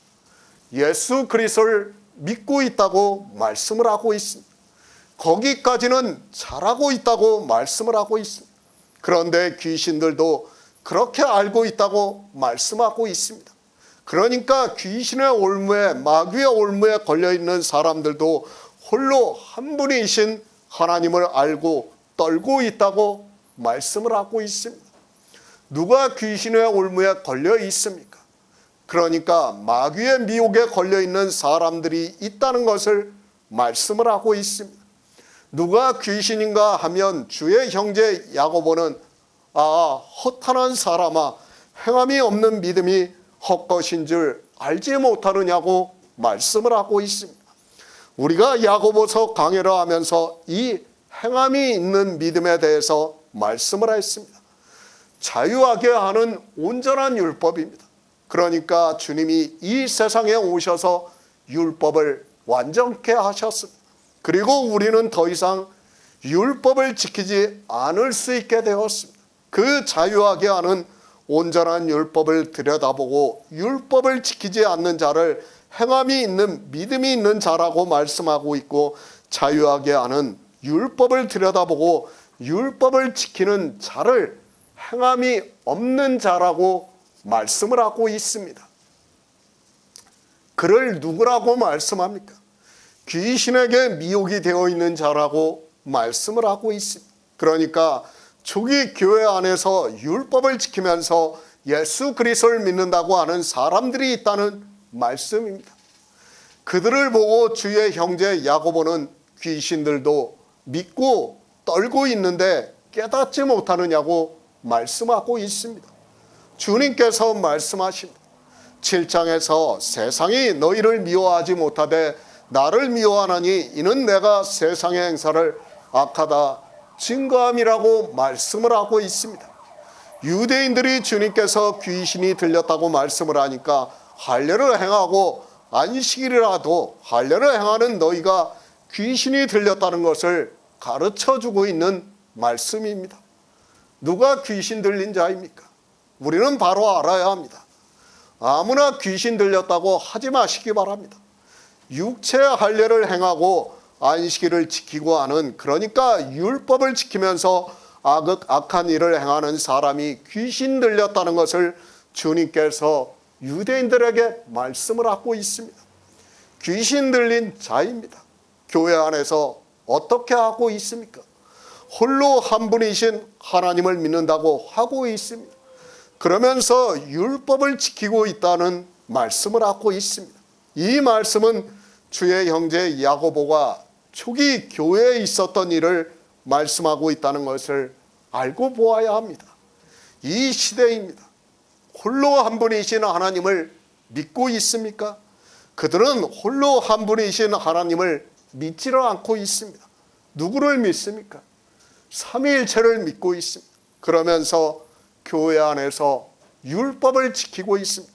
예수 그리스도를 믿고 있다고 말씀을 하고 있습니다. 거기까지는 잘하고 있다고 말씀을 하고 있습니다. 그런데 귀신들도 그렇게 알고 있다고 말씀하고 있습니다. 그러니까 귀신의 올무에, 마귀의 올무에 걸려있는 사람들도 홀로 한 분이신 하나님을 알고 떨고 있다고 말씀을 하고 있습니다. 누가 귀신의 올무에 걸려 있습니까? 그러니까 마귀의 미혹에 걸려있는 사람들이 있다는 것을 말씀을 하고 있습니다. 누가 귀신인가 하면 주의 형제 야고보는 허탄한 사람아, 행함이 없는 믿음이 헛것인 줄 알지 못하느냐고 말씀을 하고 있습니다. 우리가 야고보서 강해를 하면서 이 행함이 있는 믿음에 대해서 말씀을 했습니다. 자유하게 하는 온전한 율법입니다. 그러니까 주님이 이 세상에 오셔서 율법을 완전케 하셨습니다. 그리고 우리는 더 이상 율법을 지키지 않을 수 있게 되었습니다. 그 자유하게 하는 온전한 율법을 들여다보고 율법을 지키지 않는 자를 행함이 있는 믿음이 있는 자라고 말씀하고 있고, 자유하게 하는 율법을 들여다보고 율법을 지키는 자를 행함이 없는 자라고 말씀을 하고 있습니다. 그를 누구라고 말씀합니까? 귀신에게 미혹이 되어 있는 자라고 말씀을 하고 있습니다. 그러니까 초기 교회 안에서 율법을 지키면서 예수 그리스도를 믿는다고 하는 사람들이 있다는 말씀입니다. 그들을 보고 주의 형제 야고보는 귀신들도 믿고 떨고 있는데 깨닫지 못하느냐고 말씀하고 있습니다. 주님께서 말씀하십니다. 7장에서 세상이 너희를 미워하지 못하되 나를 미워하나니 이는 내가 세상의 행사를 악하다 증거함이라고 말씀을 하고 있습니다. 유대인들이 주님께서 귀신이 들렸다고 말씀을 하니까 할례를 행하고 안식일이라도 할례를 행하는 너희가 귀신이 들렸다는 것을 가르쳐주고 있는 말씀입니다. 누가 귀신 들린 자입니까? 우리는 바로 알아야 합니다. 아무나 귀신 들렸다고 하지 마시기 바랍니다. 육체 할례를 행하고 안식일을 지키고 하는, 그러니까 율법을 지키면서 악한 일을 행하는 사람이 귀신 들렸다는 것을 주님께서 유대인들에게 말씀을 하고 있습니다. 귀신 들린 자입니다. 교회 안에서 어떻게 하고 있습니까? 홀로 한 분이신 하나님을 믿는다고 하고 있습니다. 그러면서 율법을 지키고 있다는 말씀을 하고 있습니다. 이 말씀은 주의 형제 야고보가 초기 교회에 있었던 일을 말씀하고 있다는 것을 알고 보아야 합니다. 이 시대입니다. 홀로 한 분이신 하나님을 믿고 있습니까? 그들은 홀로 한 분이신 하나님을 믿지를 않고 있습니다. 누구를 믿습니까? 삼위일체를 믿고 있습니다. 그러면서 교회 안에서 율법을 지키고 있습니다.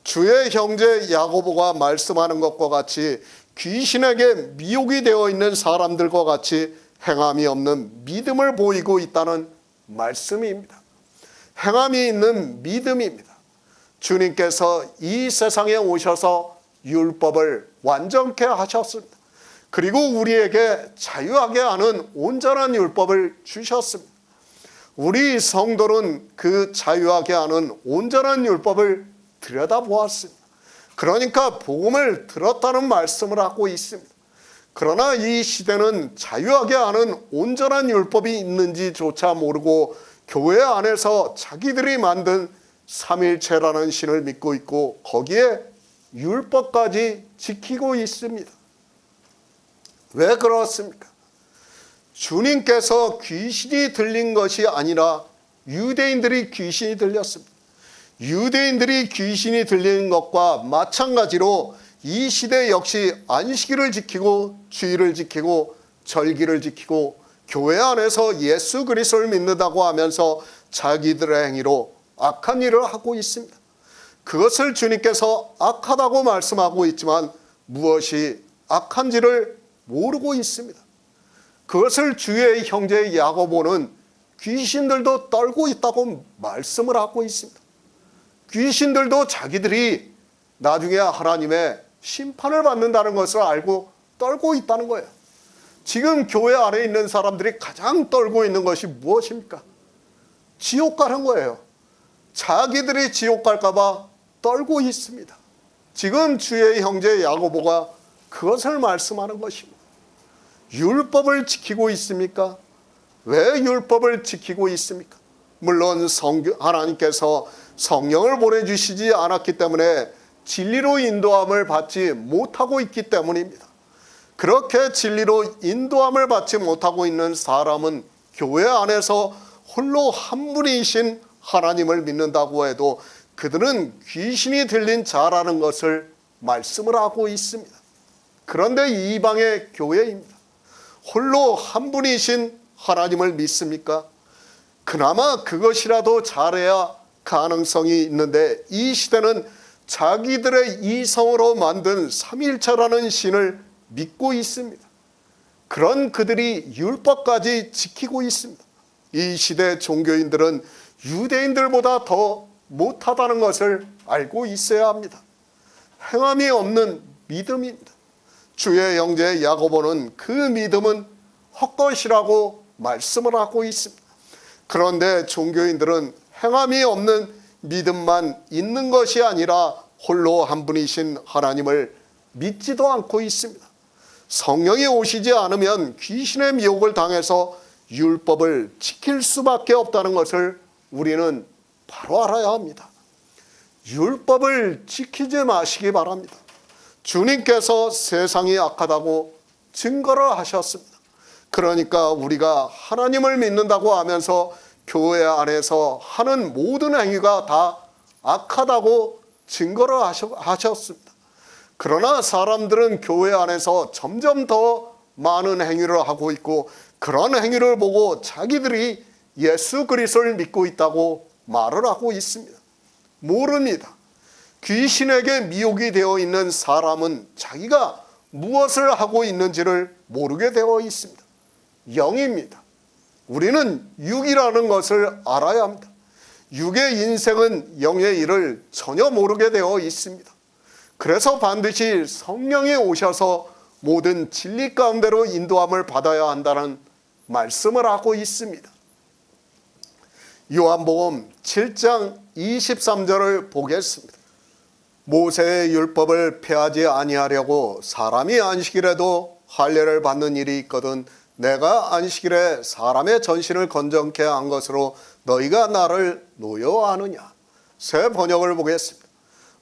주의 형제 야고보가 말씀하는 것과 같이 귀신에게 미혹이 되어 있는 사람들과 같이 행함이 없는 믿음을 보이고 있다는 말씀입니다. 행함이 있는 믿음입니다. 주님께서 이 세상에 오셔서 율법을 완전케 하셨습니다. 그리고 우리에게 자유하게 하는 온전한 율법을 주셨습니다. 우리 성도는 그 자유하게 하는 온전한 율법을 들여다보았습니다. 그러니까 복음을 들었다는 말씀을 하고 있습니다. 그러나 이 시대는 자유하게 하는 온전한 율법이 있는지조차 모르고 교회 안에서 자기들이 만든 삼일체라는 신을 믿고 있고 거기에 율법까지 지키고 있습니다. 왜 그렇습니까? 주님께서 귀신이 들린 것이 아니라 유대인들이 귀신이 들렸습니다. 유대인들이 귀신이 들리는 것과 마찬가지로 이 시대 역시 안식일을 지키고 주일을 지키고 절기를 지키고 교회 안에서 예수 그리스도를 믿는다고 하면서 자기들의 행위로 악한 일을 하고 있습니다. 그것을 주님께서 악하다고 말씀하고 있지만 무엇이 악한지를 모르고 있습니다. 그것을 주의 형제 야고보는 귀신들도 떨고 있다고 말씀을 하고 있습니다. 귀신들도 자기들이 나중에 하나님의 심판을 받는다는 것을 알고 떨고 있다는 거예요. 지금 교회 안에 있는 사람들이 가장 떨고 있는 것이 무엇입니까? 지옥 가는 거예요. 자기들이 지옥 갈까 봐 떨고 있습니다. 지금 주의 형제 야고보가 그것을 말씀하는 것입니다. 율법을 지키고 있습니까? 왜 율법을 지키고 있습니까? 물론 하나님께서 성령을 보내주시지 않았기 때문에 진리로 인도함을 받지 못하고 있기 때문입니다. 그렇게 진리로 인도함을 받지 못하고 있는 사람은 교회 안에서 홀로 한 분이신 하나님을 믿는다고 해도 그들은 귀신이 들린 자라는 것을 말씀을 하고 있습니다. 그런데 이방의 교회입니다. 홀로 한 분이신 하나님을 믿습니까? 그나마 그것이라도 잘해야 가능성이 있는데 이 시대는 자기들의 이성으로 만든 삼일체라는 신을 믿고 있습니다. 그런 그들이 율법까지 지키고 있습니다. 이 시대 종교인들은 유대인들보다 더 못하다는 것을 알고 있어야 합니다. 행함이 없는 믿음입니다. 주의 형제 야고보는 그 믿음은 헛것이라고 말씀을 하고 있습니다. 그런데 종교인들은 행함이 없는 믿음만 있는 것이 아니라 홀로 한 분이신 하나님을 믿지도 않고 있습니다. 성령이 오시지 않으면 귀신의 미혹을 당해서 율법을 지킬 수밖에 없다는 것을 우리는 바로 알아야 합니다. 율법을 지키지 마시기 바랍니다. 주님께서 세상이 악하다고 증거를 하셨습니다. 그러니까 우리가 하나님을 믿는다고 하면서 교회 안에서 하는 모든 행위가 다 악하다고 증거를 하셨습니다. 그러나 사람들은 교회 안에서 점점 더 많은 행위를 하고 있고 그런 행위를 보고 자기들이 예수 그리스도를 믿고 있다고 말을 하고 있습니다. 모릅니다. 귀신에게 미혹이 되어 있는 사람은 자기가 무엇을 하고 있는지를 모르게 되어 있습니다. 영입니다. 우리는 육이라는 것을 알아야 합니다. 육의 인생은 영의 일을 전혀 모르게 되어 있습니다. 그래서 반드시 성령이 오셔서 모든 진리 가운데로 인도함을 받아야 한다는 말씀을 하고 있습니다. 요한복음 7장 23절을 보겠습니다. 모세의 율법을 폐하지 아니하려고 사람이 안식일에도 할례를 받는 일이 있거든 내가 안식일에 사람의 전신을 건정케 한 것으로 너희가 나를 노여워하느냐. 새 번역을 보겠습니다.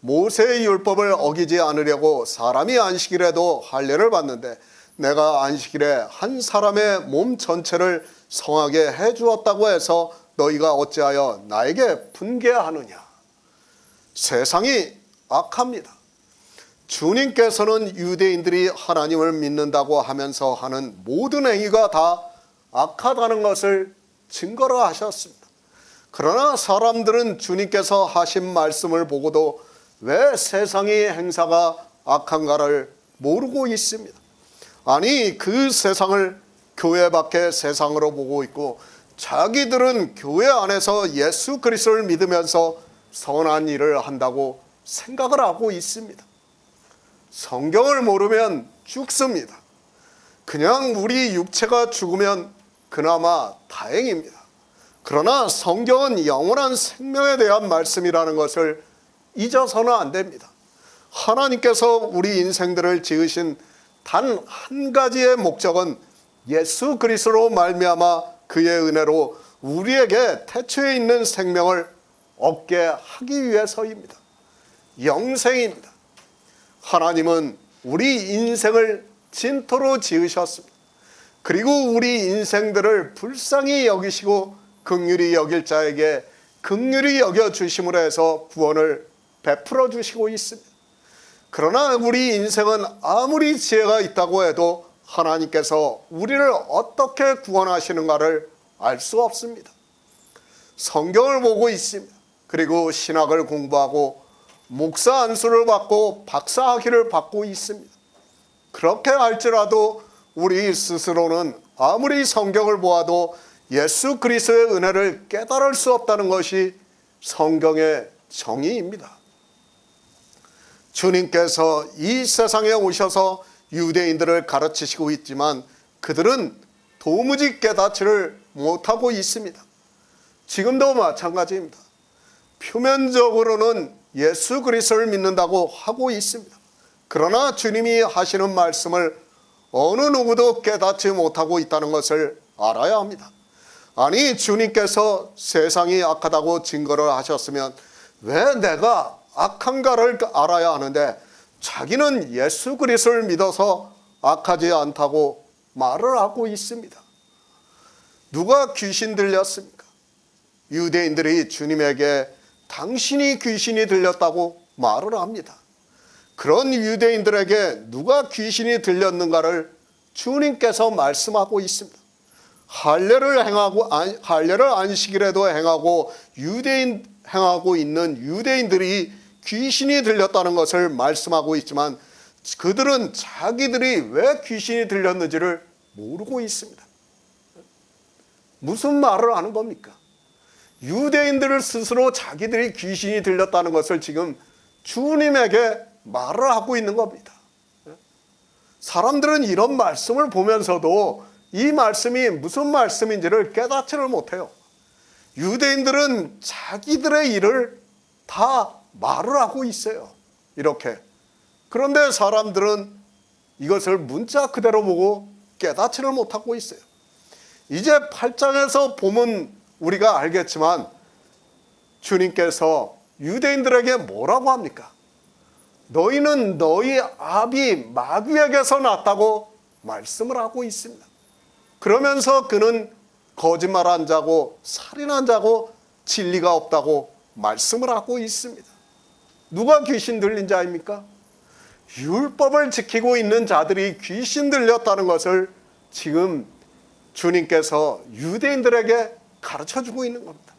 모세의 율법을 어기지 않으려고 사람이 안식일에도 할례를 받는데 내가 안식일에 한 사람의 몸 전체를 성하게 해주었다고 해서 너희가 어찌하여 나에게 분개하느냐. 세상이 악합니다. 주님께서는 유대인들이 하나님을 믿는다고 하면서 하는 모든 행위가 다 악하다는 것을 증거로 하셨습니다. 그러나 사람들은 주님께서 하신 말씀을 보고도 왜 세상의 행사가 악한가를 모르고 있습니다. 아니 그 세상을 교회 밖의 세상으로 보고 있고 자기들은 교회 안에서 예수 그리스도를 믿으면서 선한 일을 한다고 생각을 하고 있습니다. 성경을 모르면 죽습니다. 그냥 우리 육체가 죽으면 그나마 다행입니다. 그러나 성경은 영원한 생명에 대한 말씀이라는 것을 잊어서는 안 됩니다. 하나님께서 우리 인생들을 지으신 단 한 가지의 목적은 예수 그리스도로 말미암아 그의 은혜로 우리에게 태초에 있는 생명을 얻게 하기 위해서입니다. 영생입니다. 하나님은 우리 인생을 진토로 지으셨습니다. 그리고 우리 인생들을 불쌍히 여기시고 긍휼히 여길 자에게 긍휼히 여겨주심으로 해서 구원을 베풀어 주시고 있습니다. 그러나 우리 인생은 아무리 지혜가 있다고 해도 하나님께서 우리를 어떻게 구원하시는가를 알 수 없습니다. 성경을 보고 있습니다. 그리고 신학을 공부하고 목사 안수를 받고 박사학위를 받고 있습니다. 그렇게 할지라도 우리 스스로는 아무리 성경을 보아도 예수 그리스도의 은혜를 깨달을 수 없다는 것이 성경의 정의입니다. 주님께서 이 세상에 오셔서 유대인들을 가르치시고 있지만 그들은 도무지 깨닫지를 못하고 있습니다. 지금도 마찬가지입니다. 표면적으로는 예수 그리스도를 믿는다고 하고 있습니다. 그러나 주님이 하시는 말씀을 어느 누구도 깨닫지 못하고 있다는 것을 알아야 합니다. 아니 주님께서 세상이 악하다고 증거를 하셨으면 왜 내가 악한가를 알아야 하는데 자기는 예수 그리스도를 믿어서 악하지 않다고 말을 하고 있습니다. 누가 귀신 들렸습니까? 유대인들이 주님에게 당신이 귀신이 들렸다고 말을 합니다. 그런 유대인들에게 누가 귀신이 들렸는가를 주님께서 말씀하고 있습니다. 할례를 안식일에도 행하고 행하고 있는 유대인들이 귀신이 들렸다는 것을 말씀하고 있지만 그들은 자기들이 왜 귀신이 들렸는지를 모르고 있습니다. 무슨 말을 하는 겁니까? 유대인들을 스스로 자기들이 귀신이 들렸다는 것을 지금 주님에게 말을 하고 있는 겁니다. 사람들은 이런 말씀을 보면서도 이 말씀이 무슨 말씀인지를 깨닫지를 못해요. 유대인들은 자기들의 일을 다 말을 하고 있어요. 이렇게. 그런데 사람들은 이것을 문자 그대로 보고 깨닫지를 못하고 있어요. 이제 8장에서 보면 우리가 알겠지만 주님께서 유대인들에게 뭐라고 합니까? 너희는 너희 아비 마귀에게서 났다고 말씀을 하고 있습니다. 그러면서 그는 거짓말한 자고 살인한 자고 진리가 없다고 말씀을 하고 있습니다. 누가 귀신 들린 자입니까? 율법을 지키고 있는 자들이 귀신 들렸다는 것을 지금 주님께서 유대인들에게 가르쳐주고 있는 겁니다.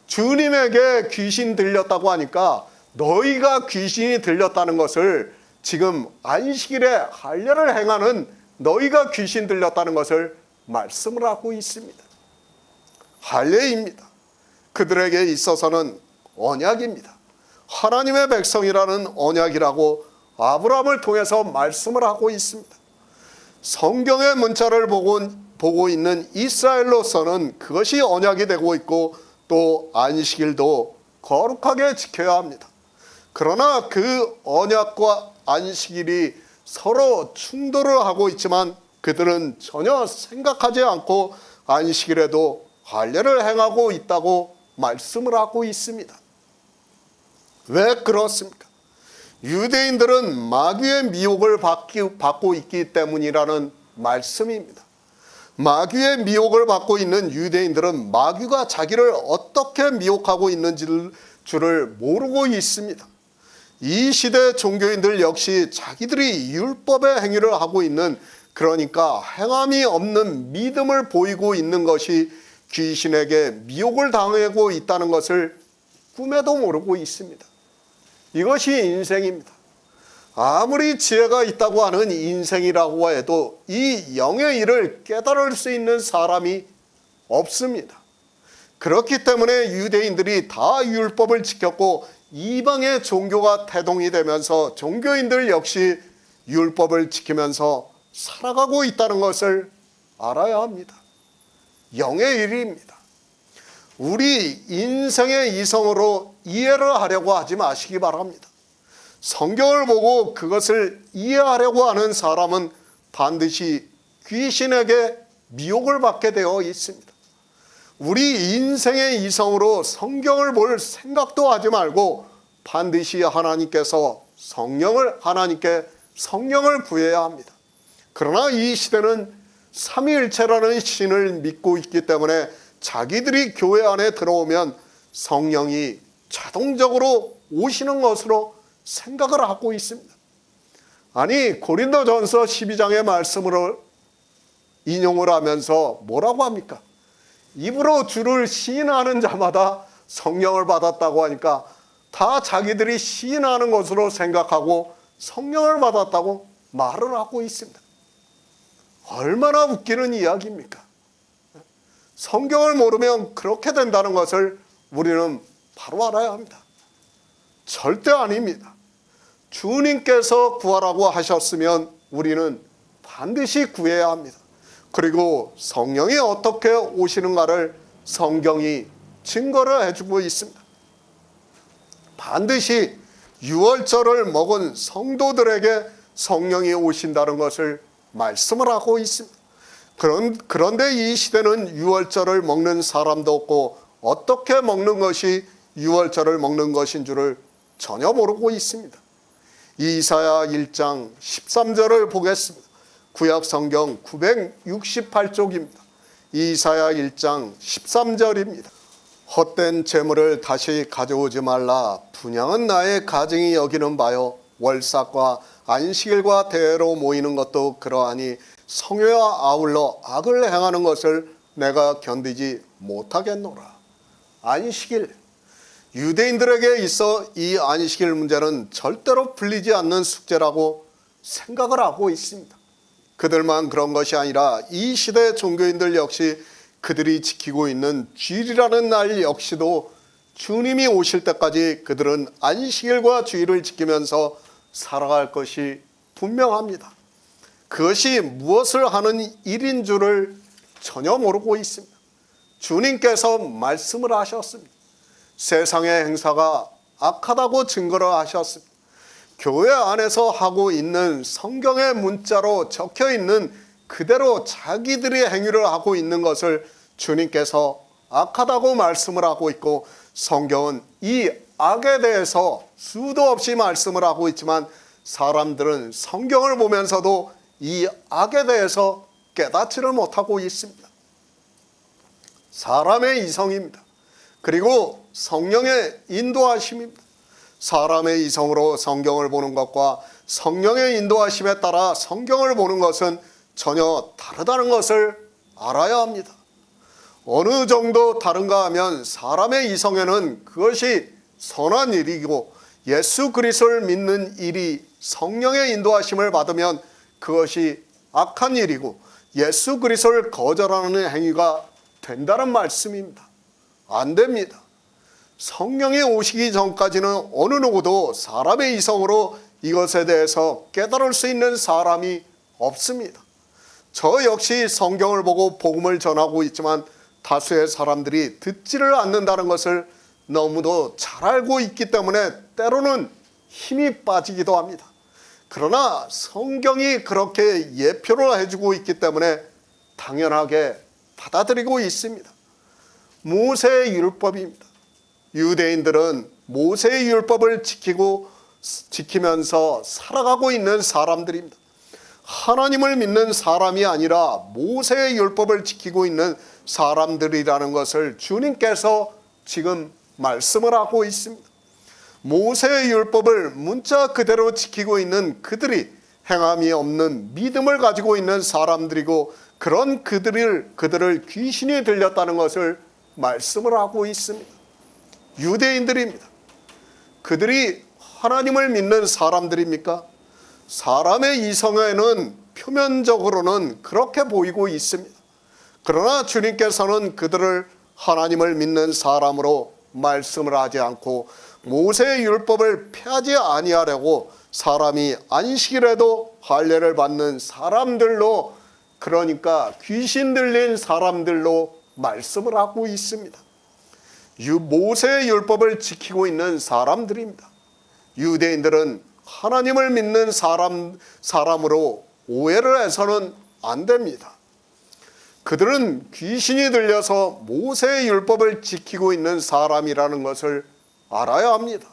주님에게 귀신 들렸다고 하니까 너희가 귀신이 들렸다는 것을 지금 안식일에 할례를 행하는 너희가 귀신 들렸다는 것을 말씀을 하고 있습니다. 할례입니다. 그들에게 있어서는 언약입니다. 하나님의 백성이라는 언약이라고 아브라함을 통해서 말씀을 하고 있습니다. 성경의 문자를 보고 있는 이스라엘로서는 그것이 언약이 되고 있고 또 안식일도 거룩하게 지켜야 합니다. 그러나 그 언약과 안식일이 서로 충돌을 하고 있지만 그들은 전혀 생각하지 않고 안식일에도 할례를 행하고 있다고 말씀을 하고 있습니다. 왜 그렇습니까? 유대인들은 마귀의 미혹을 받고 있기 때문이라는 말씀입니다. 마귀의 미혹을 받고 있는 유대인들은 마귀가 자기를 어떻게 미혹하고 있는지를 모르고 있습니다. 이 시대 종교인들 역시 자기들이 율법의 행위를 하고 있는, 그러니까 행함이 없는 믿음을 보이고 있는 것이 귀신에게 미혹을 당하고 있다는 것을 꿈에도 모르고 있습니다. 이것이 인생입니다. 아무리 지혜가 있다고 하는 인생이라고 해도 이 영의 일을 깨달을 수 있는 사람이 없습니다. 그렇기 때문에 유대인들이 다 율법을 지켰고 이방의 종교가 태동이 되면서 종교인들 역시 율법을 지키면서 살아가고 있다는 것을 알아야 합니다. 영의 일입니다. 우리 인생의 이성으로 이해를 하려고 하지 마시기 바랍니다. 성경을 보고 그것을 이해하려고 하는 사람은 반드시 귀신에게 미혹을 받게 되어 있습니다. 우리 인생의 이성으로 성경을 볼 생각도 하지 말고 반드시 하나님께 성령을 구해야 합니다. 그러나 이 시대는 삼위일체라는 신을 믿고 있기 때문에 자기들이 교회 안에 들어오면 성령이 자동적으로 오시는 것으로 생각을 하고 있습니다. 아니, 고린도전서 12장의 말씀을 인용을 하면서 뭐라고 합니까? 입으로 주를 시인하는 자마다 성령을 받았다고 하니까 다 자기들이 시인하는 것으로 생각하고 성령을 받았다고 말을 하고 있습니다. 얼마나 웃기는 이야기입니까? 성경을 모르면 그렇게 된다는 것을 우리는 바로 알아야 합니다. 절대 아닙니다. 주님께서 구하라고 하셨으면 우리는 반드시 구해야 합니다. 그리고 성령이 어떻게 오시는가를 성경이 증거를 해주고 있습니다. 반드시 유월절을 먹은 성도들에게 성령이 오신다는 것을 말씀을 하고 있습니다. 그런데 이 시대는 유월절을 먹는 사람도 없고 어떻게 먹는 것이 유월절을 먹는 것인 줄을 전혀 모르고 있습니다. 이사야 1장 13절을 보겠습니다. 구약 성경 968쪽입니다. 이사야 1장 13절입니다. 헛된 재물을 다시 가져오지 말라. 분양은 나의 가증이 여기는 바요. 월삭과 안식일과 대회로 모이는 것도 그러하니 성회와 아울러 악을 행하는 것을 내가 견디지 못하겠노라. 안식일, 유대인들에게 있어 이 안식일 문제는 절대로 풀리지 않는 숙제라고 생각을 하고 있습니다. 그들만 그런 것이 아니라 이 시대 종교인들 역시 그들이 지키고 있는 주일이라는 날 역시도 주님이 오실 때까지 그들은 안식일과 주일을 지키면서 살아갈 것이 분명합니다. 그것이 무엇을 하는 일인 줄을 전혀 모르고 있습니다. 주님께서 말씀을 하셨습니다. 세상의 행사가 악하다고 증거를 하셨습니다. 교회 안에서 하고 있는 성경의 문자로 적혀 있는 그대로 자기들의 행위를 하고 있는 것을 주님께서 악하다고 말씀을 하고 있고, 성경은 이 악에 대해서 수도 없이 말씀을 하고 있지만 사람들은 성경을 보면서도 이 악에 대해서 깨닫지를 못하고 있습니다. 사람의 이성입니다. 그리고 성령의 인도하심입니다. 사람의 이성으로 성경을 보는 것과 성령의 인도하심에 따라 성경을 보는 것은 전혀 다르다는 것을 알아야 합니다. 어느 정도 다른가 하면 사람의 이성에는 그것이 선한 일이고 예수 그리스도를 믿는 일이 성령의 인도하심을 받으면 그것이 악한 일이고 예수 그리스도를 거절하는 행위가 된다는 말씀입니다. 안 됩니다. 성령이 오시기 전까지는 어느 누구도 사람의 이성으로 이것에 대해서 깨달을 수 있는 사람이 없습니다. 저 역시 성경을 보고 복음을 전하고 있지만 다수의 사람들이 듣지를 않는다는 것을 너무도 잘 알고 있기 때문에 때로는 힘이 빠지기도 합니다. 그러나 성경이 그렇게 예표를 해주고 있기 때문에 당연하게 받아들이고 있습니다. 모세의 율법입니다. 유대인들은 모세의 율법을 지키면서 살아가고 있는 사람들입니다. 하나님을 믿는 사람이 아니라 모세의 율법을 지키고 있는 사람들이라는 것을 주님께서 지금 말씀을 하고 있습니다. 모세의 율법을 문자 그대로 지키고 있는 그들이 행함이 없는 믿음을 가지고 있는 사람들이고, 그런 그들을 귀신이 들렸다는 것을 말씀을 하고 있습니다. 유대인들입니다. 그들이 하나님을 믿는 사람들입니까? 사람의 이성에는 표면적으로는 그렇게 보이고 있습니다. 그러나 주님께서는 그들을 하나님을 믿는 사람으로 말씀을 하지 않고 모세의 율법을 폐하지 아니하려고 사람이 안식일에도 할례를 받는 사람들로, 그러니까 귀신 들린 사람들로 말씀을 하고 있습니다. 모세의 율법을 지키고 있는 사람들입니다. 유대인들은 하나님을 믿는 사람으로 오해를 해서는 안 됩니다. 그들은 귀신이 들려서 모세의 율법을 지키고 있는 사람이라는 것을 알아야 합니다.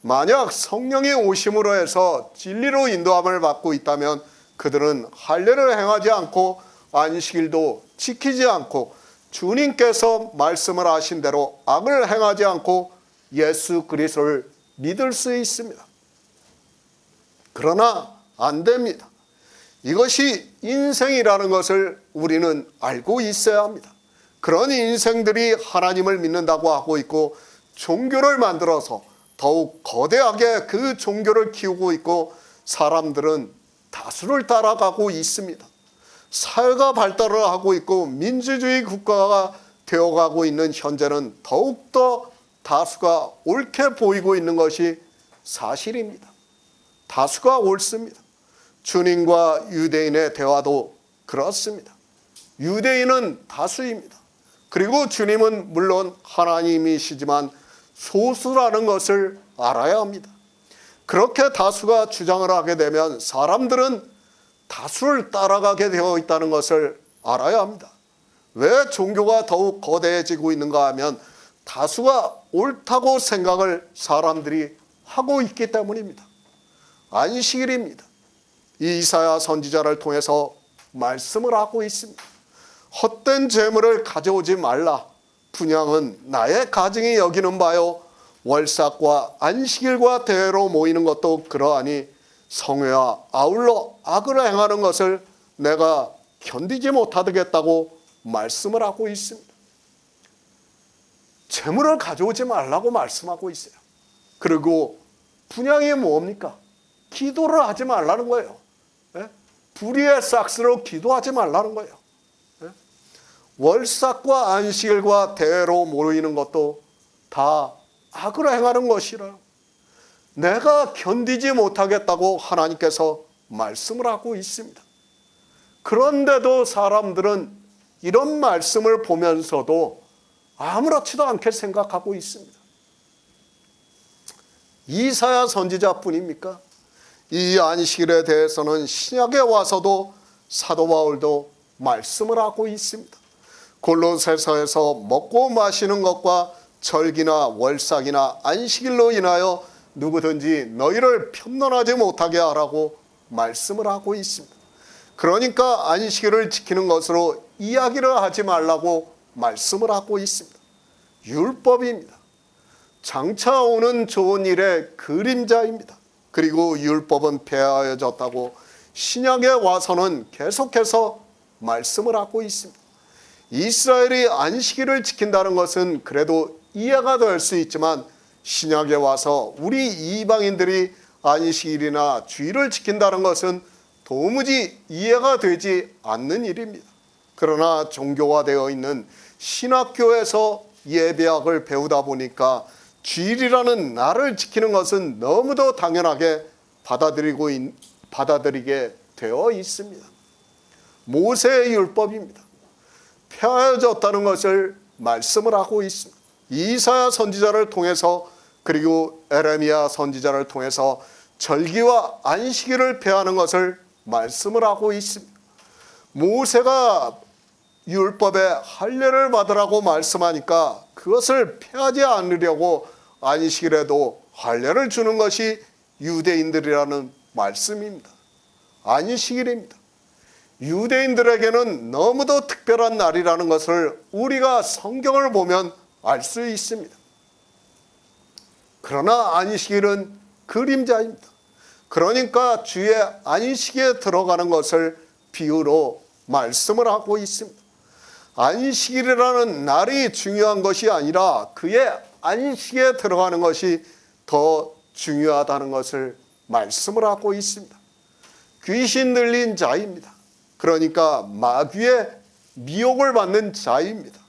만약 성령의 오심으로 해서 진리로 인도함을 받고 있다면 그들은 할례를 행하지 않고 안식일도 지키지 않고 주님께서 말씀을 하신 대로 악을 행하지 않고 예수 그리스도를 믿을 수 있습니다. 그러나 안 됩니다. 이것이 인생이라는 것을 우리는 알고 있어야 합니다. 그런 인생들이 하나님을 믿는다고 하고 있고 종교를 만들어서 더욱 거대하게 그 종교를 키우고 있고, 사람들은 다수를 따라가고 있습니다. 사회가 발달을 하고 있고 민주주의 국가가 되어가고 있는 현재는 더욱더 다수가 옳게 보이고 있는 것이 사실입니다. 다수가 옳습니다. 주님과 유대인의 대화도 그렇습니다. 유대인은 다수입니다. 그리고 주님은 물론 하나님이시지만 소수라는 것을 알아야 합니다. 그렇게 다수가 주장을 하게 되면 사람들은 다수를 따라가게 되어 있다는 것을 알아야 합니다. 왜 종교가 더욱 거대해지고 있는가 하면 다수가 옳다고 생각을 사람들이 하고 있기 때문입니다. 안식일입니다. 이사야 선지자를 통해서 말씀을 하고 있습니다. 헛된 재물을 가져오지 말라. 분향은 나의 가정이 여기는 바요 월삭과 안식일과 대회로 모이는 것도 그러하니 성회와 아울러 악을 행하는 것을 내가 견디지 못하겠다고 말씀을 하고 있습니다. 재물을 가져오지 말라고 말씀하고 있어요. 그리고 분향이 뭡니까? 기도를 하지 말라는 거예요. 불의의 삭스로 기도하지 말라는 거예요. 월삭과 안식일과 대회로 모이는 것도 다 악을 행하는 것이라 내가 견디지 못하겠다고 하나님께서 말씀을 하고 있습니다. 그런데도 사람들은 이런 말씀을 보면서도 아무렇지도 않게 생각하고 있습니다. 이사야 선지자뿐입니까? 이 안식일에 대해서는 신약에 와서도 사도 바울도 말씀을 하고 있습니다. 골로새서에서 먹고 마시는 것과 절기나 월삭이나 안식일로 인하여 누구든지 너희를 편론하지 못하게 하라고 말씀을 하고 있습니다. 그러니까 안식일을 지키는 것으로 이야기를 하지 말라고 말씀을 하고 있습니다. 율법입니다. 장차 오는 좋은 일의 그림자입니다. 그리고 율법은 폐하여졌다고 신약에 와서는 계속해서 말씀을 하고 있습니다. 이스라엘이 안식일을 지킨다는 것은 그래도 이해가 될 수 있지만 신약에 와서 우리 이방인들이 안식일이나 주일을 지킨다는 것은 도무지 이해가 되지 않는 일입니다. 그러나 종교화되어 있는 신학교에서 예배학을 배우다 보니까 주일이라는 날을 지키는 것은 너무도 당연하게 받아들이게 되어 있습니다. 모세의 율법입니다. 폐하여졌다는 것을 말씀을 하고 있습니다. 이사야 선지자를 통해서 그리고 에레미야 선지자를 통해서 절기와 안식일을 폐하는 것을 말씀을 하고 있습니다. 모세가 율법에 할례를 받으라고 말씀하니까 그것을 폐하지 않으려고 안식일에도 할례를 주는 것이 유대인들이라는 말씀입니다. 안식일입니다. 유대인들에게는 너무도 특별한 날이라는 것을 우리가 성경을 보면 알 수 있습니다. 그러나 안식일은 그림자입니다. 그러니까 주의 안식에 들어가는 것을 비유로 말씀을 하고 있습니다. 안식일이라는 날이 중요한 것이 아니라 그의 안식에 들어가는 것이 더 중요하다는 것을 말씀을 하고 있습니다. 귀신 들린 자입니다. 그러니까 마귀의 미혹을 받는 자입니다.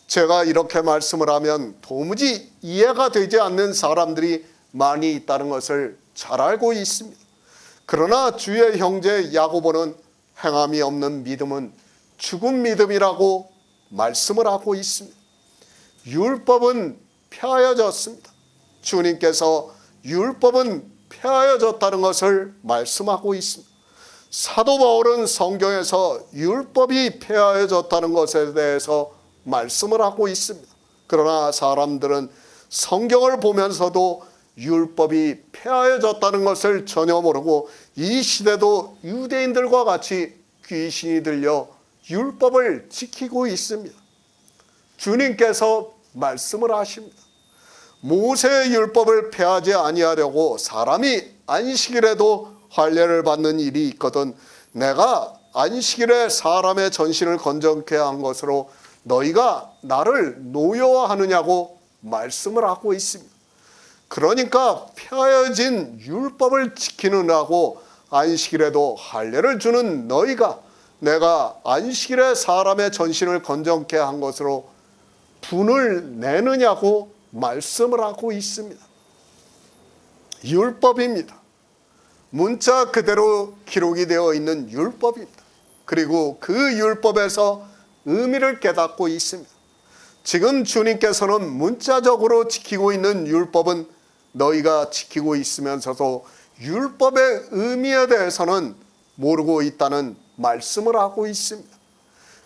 제가 이렇게 말씀을 하면 도무지 이해가 되지 않는 사람들이 많이 있다는 것을 잘 알고 있습니다. 그러나 주의 형제 야고보는 행함이 없는 믿음은 죽은 믿음이라고 말씀을 하고 있습니다. 율법은 폐하여졌습니다. 주님께서 율법은 폐하여졌다는 것을 말씀하고 있습니다. 사도 바울은 성경에서 율법이 폐하여졌다는 것에 대해서 말씀을 하고 있습니다. 그러나 사람들은 성경을 보면서도 율법이 폐하여졌다는 것을 전혀 모르고 이 시대도 유대인들과 같이 귀신이 들려 율법을 지키고 있습니다. 주님께서 말씀을 하십니다. 모세의 율법을 폐하지 아니하려고 사람이 안식일에도 할례를 받는 일이 있거든 내가 안식일에 사람의 전신을 건져게 한 것으로 너희가 나를 노여워하느냐고 말씀을 하고 있습니다. 그러니까 폐하여진 율법을 지키느라고 안식일에도 할례를 주는 너희가 내가 안식일에 사람의 전신을 건져게 한 것으로 분을 내느냐고 말씀을 하고 있습니다. 율법입니다. 문자 그대로 기록이 되어 있는 율법입니다. 그리고 그 율법에서 의미를 깨닫고 있습니다. 지금 주님께서는 문자적으로 지키고 있는 율법은 너희가 지키고 있으면서도 율법의 의미에 대해서는 모르고 있다는 말씀을 하고 있습니다.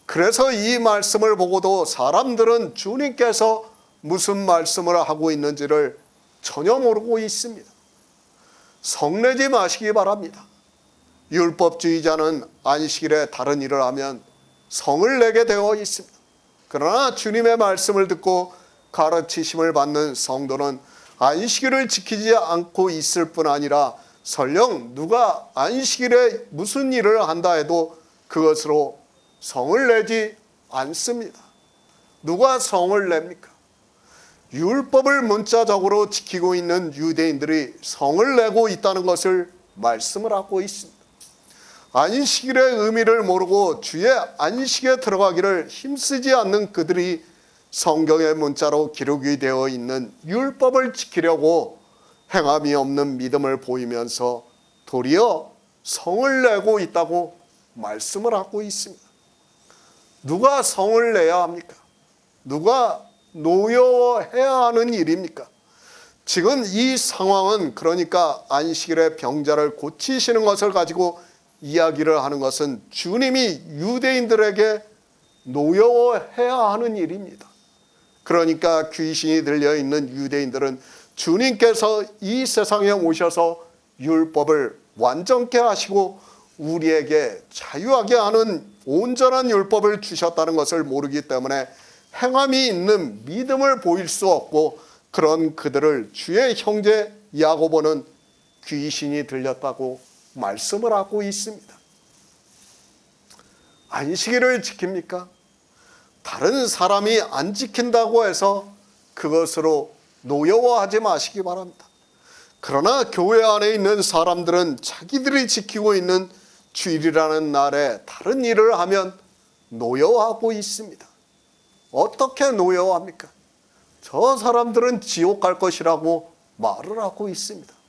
그래서 이 말씀을 보고도 사람들은 주님께서 무슨 말씀을 하고 있는지를 전혀 모르고 있습니다. 성내지 마시기 바랍니다. 율법주의자는 안식일에 다른 일을 하면 성을 내게 되어 있습니다. 그러나 주님의 말씀을 듣고 가르치심을 받는 성도는 안식일을 지키지 않고 있을 뿐 아니라 설령 누가 안식일에 무슨 일을 한다 해도 그것으로 성을 내지 않습니다. 누가 성을 냅니까? 율법을 문자적으로 지키고 있는 유대인들이 성을 내고 있다는 것을 말씀을 하고 있습니다. 안식일의 의미를 모르고 주의 안식에 들어가기를 힘쓰지 않는 그들이 성경의 문자로 기록이 되어 있는 율법을 지키려고 행함이 없는 믿음을 보이면서 도리어 성을 내고 있다고 말씀을 하고 있습니다. 누가 성을 내야 합니까? 누가 노여워해야 하는 일입니까? 지금 이 상황은 그러니까 안식일에 병자를 고치시는 것을 가지고 이야기를 하는 것은 주님이 유대인들에게 노여워해야 하는 일입니다. 그러니까 귀신이 들려있는 유대인들은 주님께서 이 세상에 오셔서 율법을 완전케 하시고 우리에게 자유하게 하는 온전한 율법을 주셨다는 것을 모르기 때문에 행함이 있는 믿음을 보일 수 없고 그런 그들을 주의 형제 야고보는 귀신이 들렸다고 말씀을 하고 있습니다. 안식일을 지킵니까? 다른 사람이 안 지킨다고 해서 그것으로 노여워하지 마시기 바랍니다. 그러나 교회 안에 있는 사람들은 자기들이 지키고 있는 주일이라는 날에 다른 일을 하면 노여워하고 있습니다. 어떻게 노여워합니까? 저 사람들은 지옥 갈 것이라고 말을 하고 있습니다.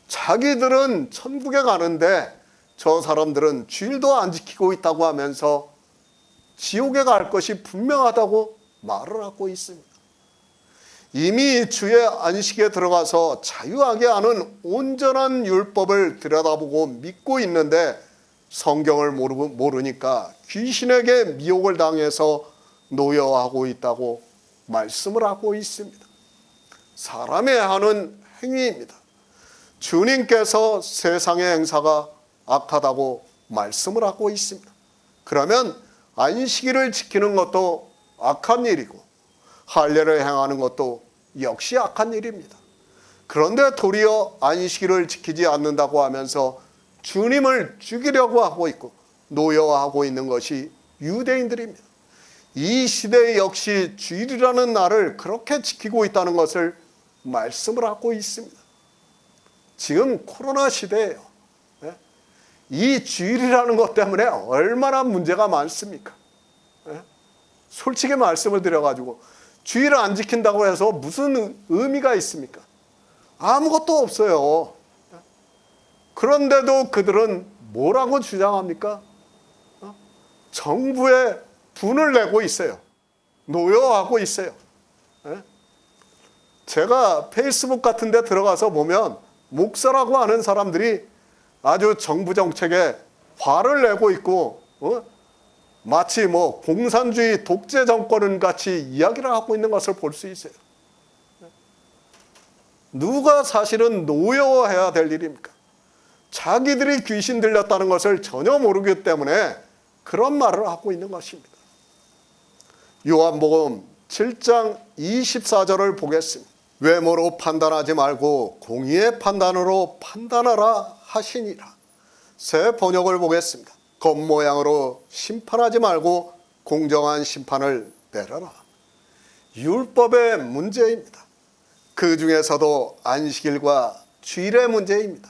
자기들은 천국에 가는데 저 사람들은 주일도 안 지키고 있다고 하면서 지옥에 갈 것이 분명하다고 말을 하고 있습니다. 이미 주의 안식에 들어가서 자유하게 하는 온전한 율법을 들여다보고 믿고 있는데 성경을 모르니까 귀신에게 미혹을 당해서 노여워하고 있다고 말씀을 하고 있습니다. 사람의 하는 행위입니다. 주님께서 세상의 행사가 악하다고 말씀을 하고 있습니다. 그러면 안식일을 지키는 것도 악한 일이고 할례를 행하는 것도 역시 악한 일입니다. 그런데 도리어 안식일을 지키지 않는다고 하면서 주님을 죽이려고 하고 있고 노여워하고 있는 것이 유대인들입니다. 이 시대 역시 주일이라는 날을 그렇게 지키고 있다는 것을 말씀을 하고 있습니다. 지금 코로나 시대예요. 이 주일이라는 것 때문에 얼마나 문제가 많습니까? 솔직히 말씀을 드려가지고 주일을 안 지킨다고 해서 무슨 의미가 있습니까? 아무것도 없어요. 그런데도 그들은 뭐라고 주장합니까? 정부에 분을 내고 있어요. 노여워하고 있어요. 제가 페이스북 같은 데 들어가서 보면 목사라고 하는 사람들이 아주 정부 정책에 화를 내고 있고 마치 뭐 공산주의 독재 정권 같이 이야기를 하고 있는 것을 볼 수 있어요. 누가 사실은 노여워해야 될 일입니까? 자기들이 귀신 들렸다는 것을 전혀 모르기 때문에 그런 말을 하고 있는 것입니다. 요한복음 7장 24절을 보겠습니다. 외모로 판단하지 말고 공의의 판단으로 판단하라 하시니라. 새 번역을 보겠습니다. 겉모양으로 심판하지 말고 공정한 심판을 내려라. 율법의 문제입니다. 그 중에서도 안식일과 주일의 문제입니다.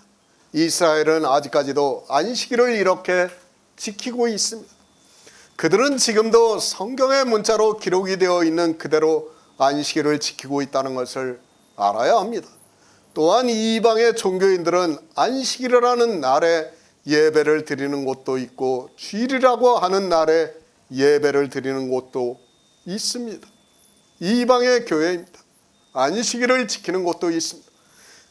이스라엘은 아직까지도 안식일을 이렇게 지키고 있습니다. 그들은 지금도 성경의 문자로 기록이 되어 있는 그대로 안식일을 지키고 있다는 것을 알아야 합니다. 또한 이방의 종교인들은 안식일이라는 날에 예배를 드리는 곳도 있고 주일이라고 하는 날에 예배를 드리는 곳도 있습니다. 이방의 교회입니다. 안식일을 지키는 곳도 있습니다.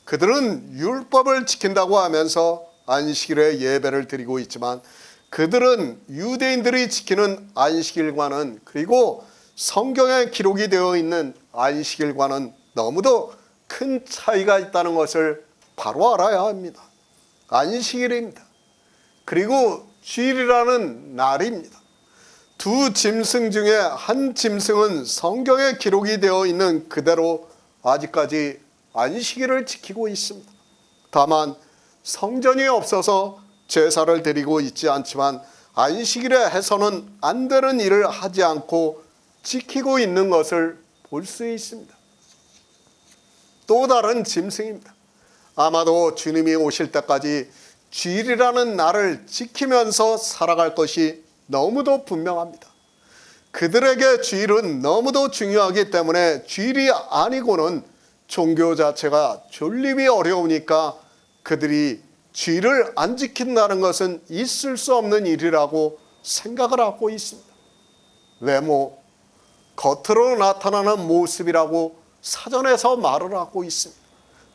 그들은 율법을 지킨다고 하면서 안식일에 예배를 드리고 있지만 그들은 유대인들이 지키는 안식일과는 그리고 성경에 기록이 되어 있는 안식일과는 너무도 큰 차이가 있다는 것을 바로 알아야 합니다. 안식일입니다. 그리고 주일이라는 날입니다. 두 짐승 중에 한 짐승은 성경에 기록이 되어 있는 그대로 아직까지 안식일을 지키고 있습니다. 다만 성전이 없어서 제사를 드리고 있지 않지만 안식일에 해서는 안 되는 일을 하지 않고 지키고 있는 것을 볼 수 있습니다. 또 다른 짐승입니다. 아마도 주님이 오실 때까지 주일이라는 날을 지키면서 살아갈 것이 너무도 분명합니다. 그들에게 주일은 너무도 중요하기 때문에 주일이 아니고는 종교 자체가 존립이 어려우니까 그들이 주일을 안 지킨다는 것은 있을 수 없는 일이라고 생각을 하고 있습니다. 외모, 겉으로 나타나는 모습이라고 사전에서 말을 하고 있습니다.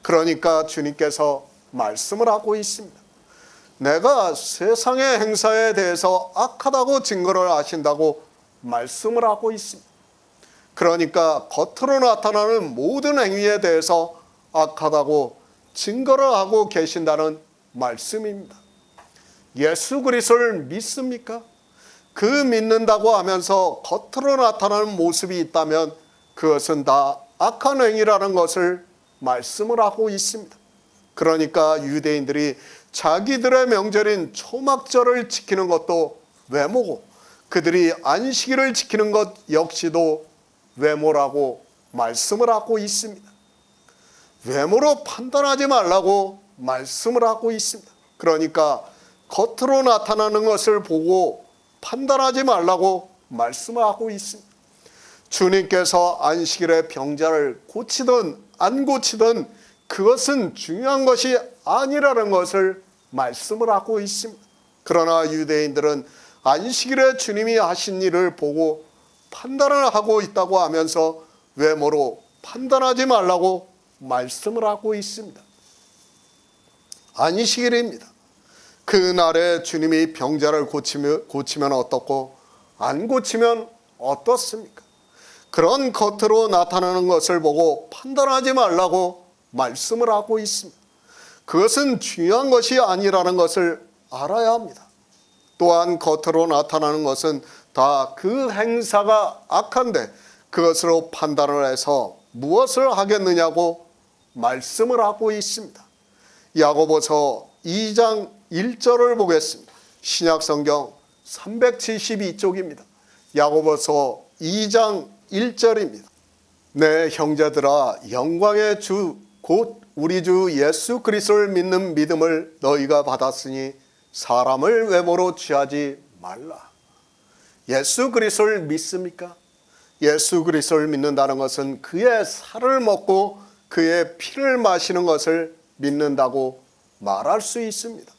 그러니까 주님께서 말씀을 하고 있습니다. 내가 세상의 행사에 대해서 악하다고 증거를 하신다고 말씀을 하고 있습니다. 그러니까 겉으로 나타나는 모든 행위에 대해서 악하다고 증거를 하고 계신다는 말씀입니다. 예수 그리스도를 믿습니까? 그 믿는다고 하면서 겉으로 나타나는 모습이 있다면 그것은 다 악한 행위라는 것을 말씀을 하고 있습니다. 그러니까 유대인들이 자기들의 명절인 초막절을 지키는 것도 외모고 그들이 안식일을 지키는 것 역시도 외모라고 말씀을 하고 있습니다. 외모로 판단하지 말라고 말씀을 하고 있습니다. 그러니까 겉으로 나타나는 것을 보고 판단하지 말라고 말씀을 하고 있습니다. 주님께서 안식일에 병자를 고치든 안 고치든 그것은 중요한 것이 아니라는 것을 말씀을 하고 있습니다. 그러나 유대인들은 안식일에 주님이 하신 일을 보고 판단을 하고 있다고 하면서 외모로 판단하지 말라고 말씀을 하고 있습니다. 안식일입니다. 그날에 주님이 병자를 고치면 어떻고 안 고치면 어떻습니까? 그런 겉으로 나타나는 것을 보고 판단하지 말라고 말씀을 하고 있습니다. 그것은 중요한 것이 아니라는 것을 알아야 합니다. 또한 겉으로 나타나는 것은 다 그 행사가 악한데 그것으로 판단을 해서 무엇을 하겠느냐고 말씀을 하고 있습니다. 야고보서 2장 1절을 보겠습니다. 신약성경 372쪽입니다. 야고보서 2장 1절입니다. 내 형제들아 영광의 주 곧 우리 주 예수 그리스도를 믿는 믿음을 너희가 받았으니 사람을 외모로 취하지 말라. 예수 그리스도를 믿습니까? 예수 그리스도를 믿는다는 것은 그의 살을 먹고 그의 피를 마시는 것을 믿는다고 말할 수 있습니다.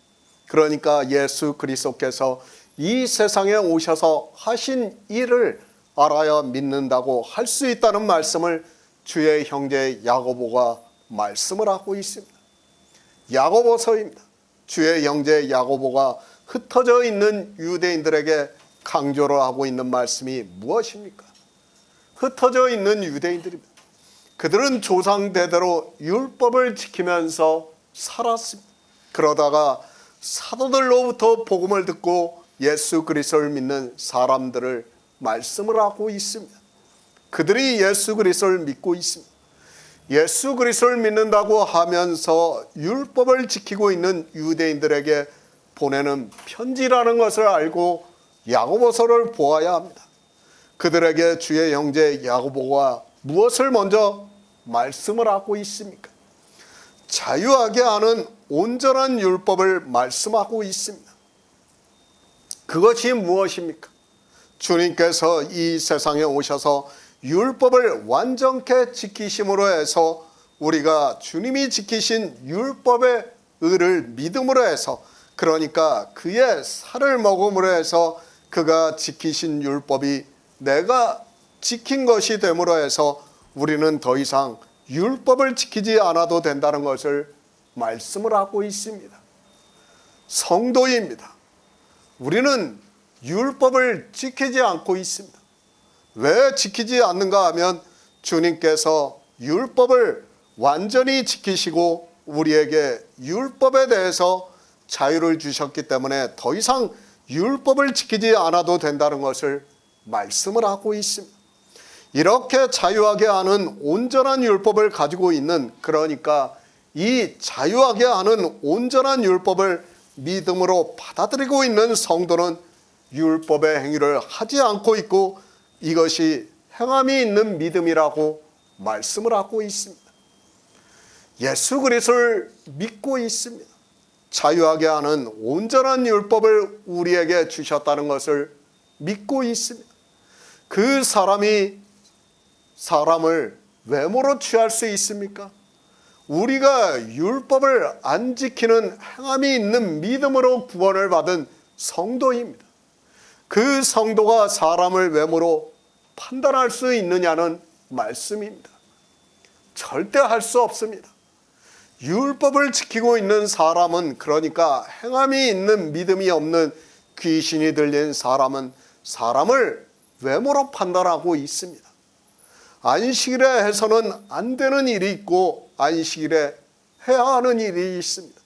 그러니까 예수 그리스도께서 이 세상에 오셔서 하신 일을 알아야 믿는다고 할 수 있다는 말씀을 주의 형제 야고보가 말씀을 하고 있습니다. 야고보서입니다. 주의 형제 야고보가 흩어져 있는 유대인들에게 강조를 하고 있는 말씀이 무엇입니까? 흩어져 있는 유대인들입니다. 그들은 조상 대대로 율법을 지키면서 살았습니다. 그러다가 사도들로부터 복음을 듣고 예수 그리스도를 믿는 사람들을 말씀을 하고 있습니다. 그들이 예수 그리스도를 믿고 있습니다. 예수 그리스도를 믿는다고 하면서 율법을 지키고 있는 유대인들에게 보내는 편지라는 것을 알고 야고보서를 보아야 합니다. 그들에게 주의 형제 야고보가 무엇을 먼저 말씀을 하고 있습니까? 자유하게 하는 온전한 율법을 말씀하고 있습니다. 그것이 무엇입니까? 주님께서 이 세상에 오셔서 율법을 완전케 지키심으로 해서 우리가 주님이 지키신 율법의 의를 믿음으로 해서 그러니까 그의 살을 먹음으로 해서 그가 지키신 율법이 내가 지킨 것이 됨으로 해서 우리는 더 이상 율법을 지키지 않아도 된다는 것을 말씀을 하고 있습니다. 성도입니다. 우리는 율법을 지키지 않고 있습니다. 왜 지키지 않는가 하면 주님께서 율법을 완전히 지키시고 우리에게 율법에 대해서 자유를 주셨기 때문에 더 이상 율법을 지키지 않아도 된다는 것을 말씀을 하고 있습니다. 이렇게 자유하게 하는 온전한 율법을 가지고 있는, 그러니까 이 자유하게 하는 온전한 율법을 믿음으로 받아들이고 있는 성도는 율법의 행위를 하지 않고 있고 이것이 행함이 있는 믿음이라고 말씀을 하고 있습니다. 예수 그리스도를 믿고 있습니다. 자유하게 하는 온전한 율법을 우리에게 주셨다는 것을 믿고 있습니다. 그 사람이 사람을 외모로 취할 수 있습니까? 우리가 율법을 안 지키는 행함이 있는 믿음으로 구원을 받은 성도입니다. 그 성도가 사람을 외모로 판단할 수 있느냐는 말씀입니다. 절대 할 수 없습니다. 율법을 지키고 있는 사람은, 그러니까 행함이 있는 믿음이 없는 귀신이 들린 사람은 사람을 외모로 판단하고 있습니다. 안식일에 해서는 안 되는 일이 있고 안식일에 해야 하는 일이 있습니다.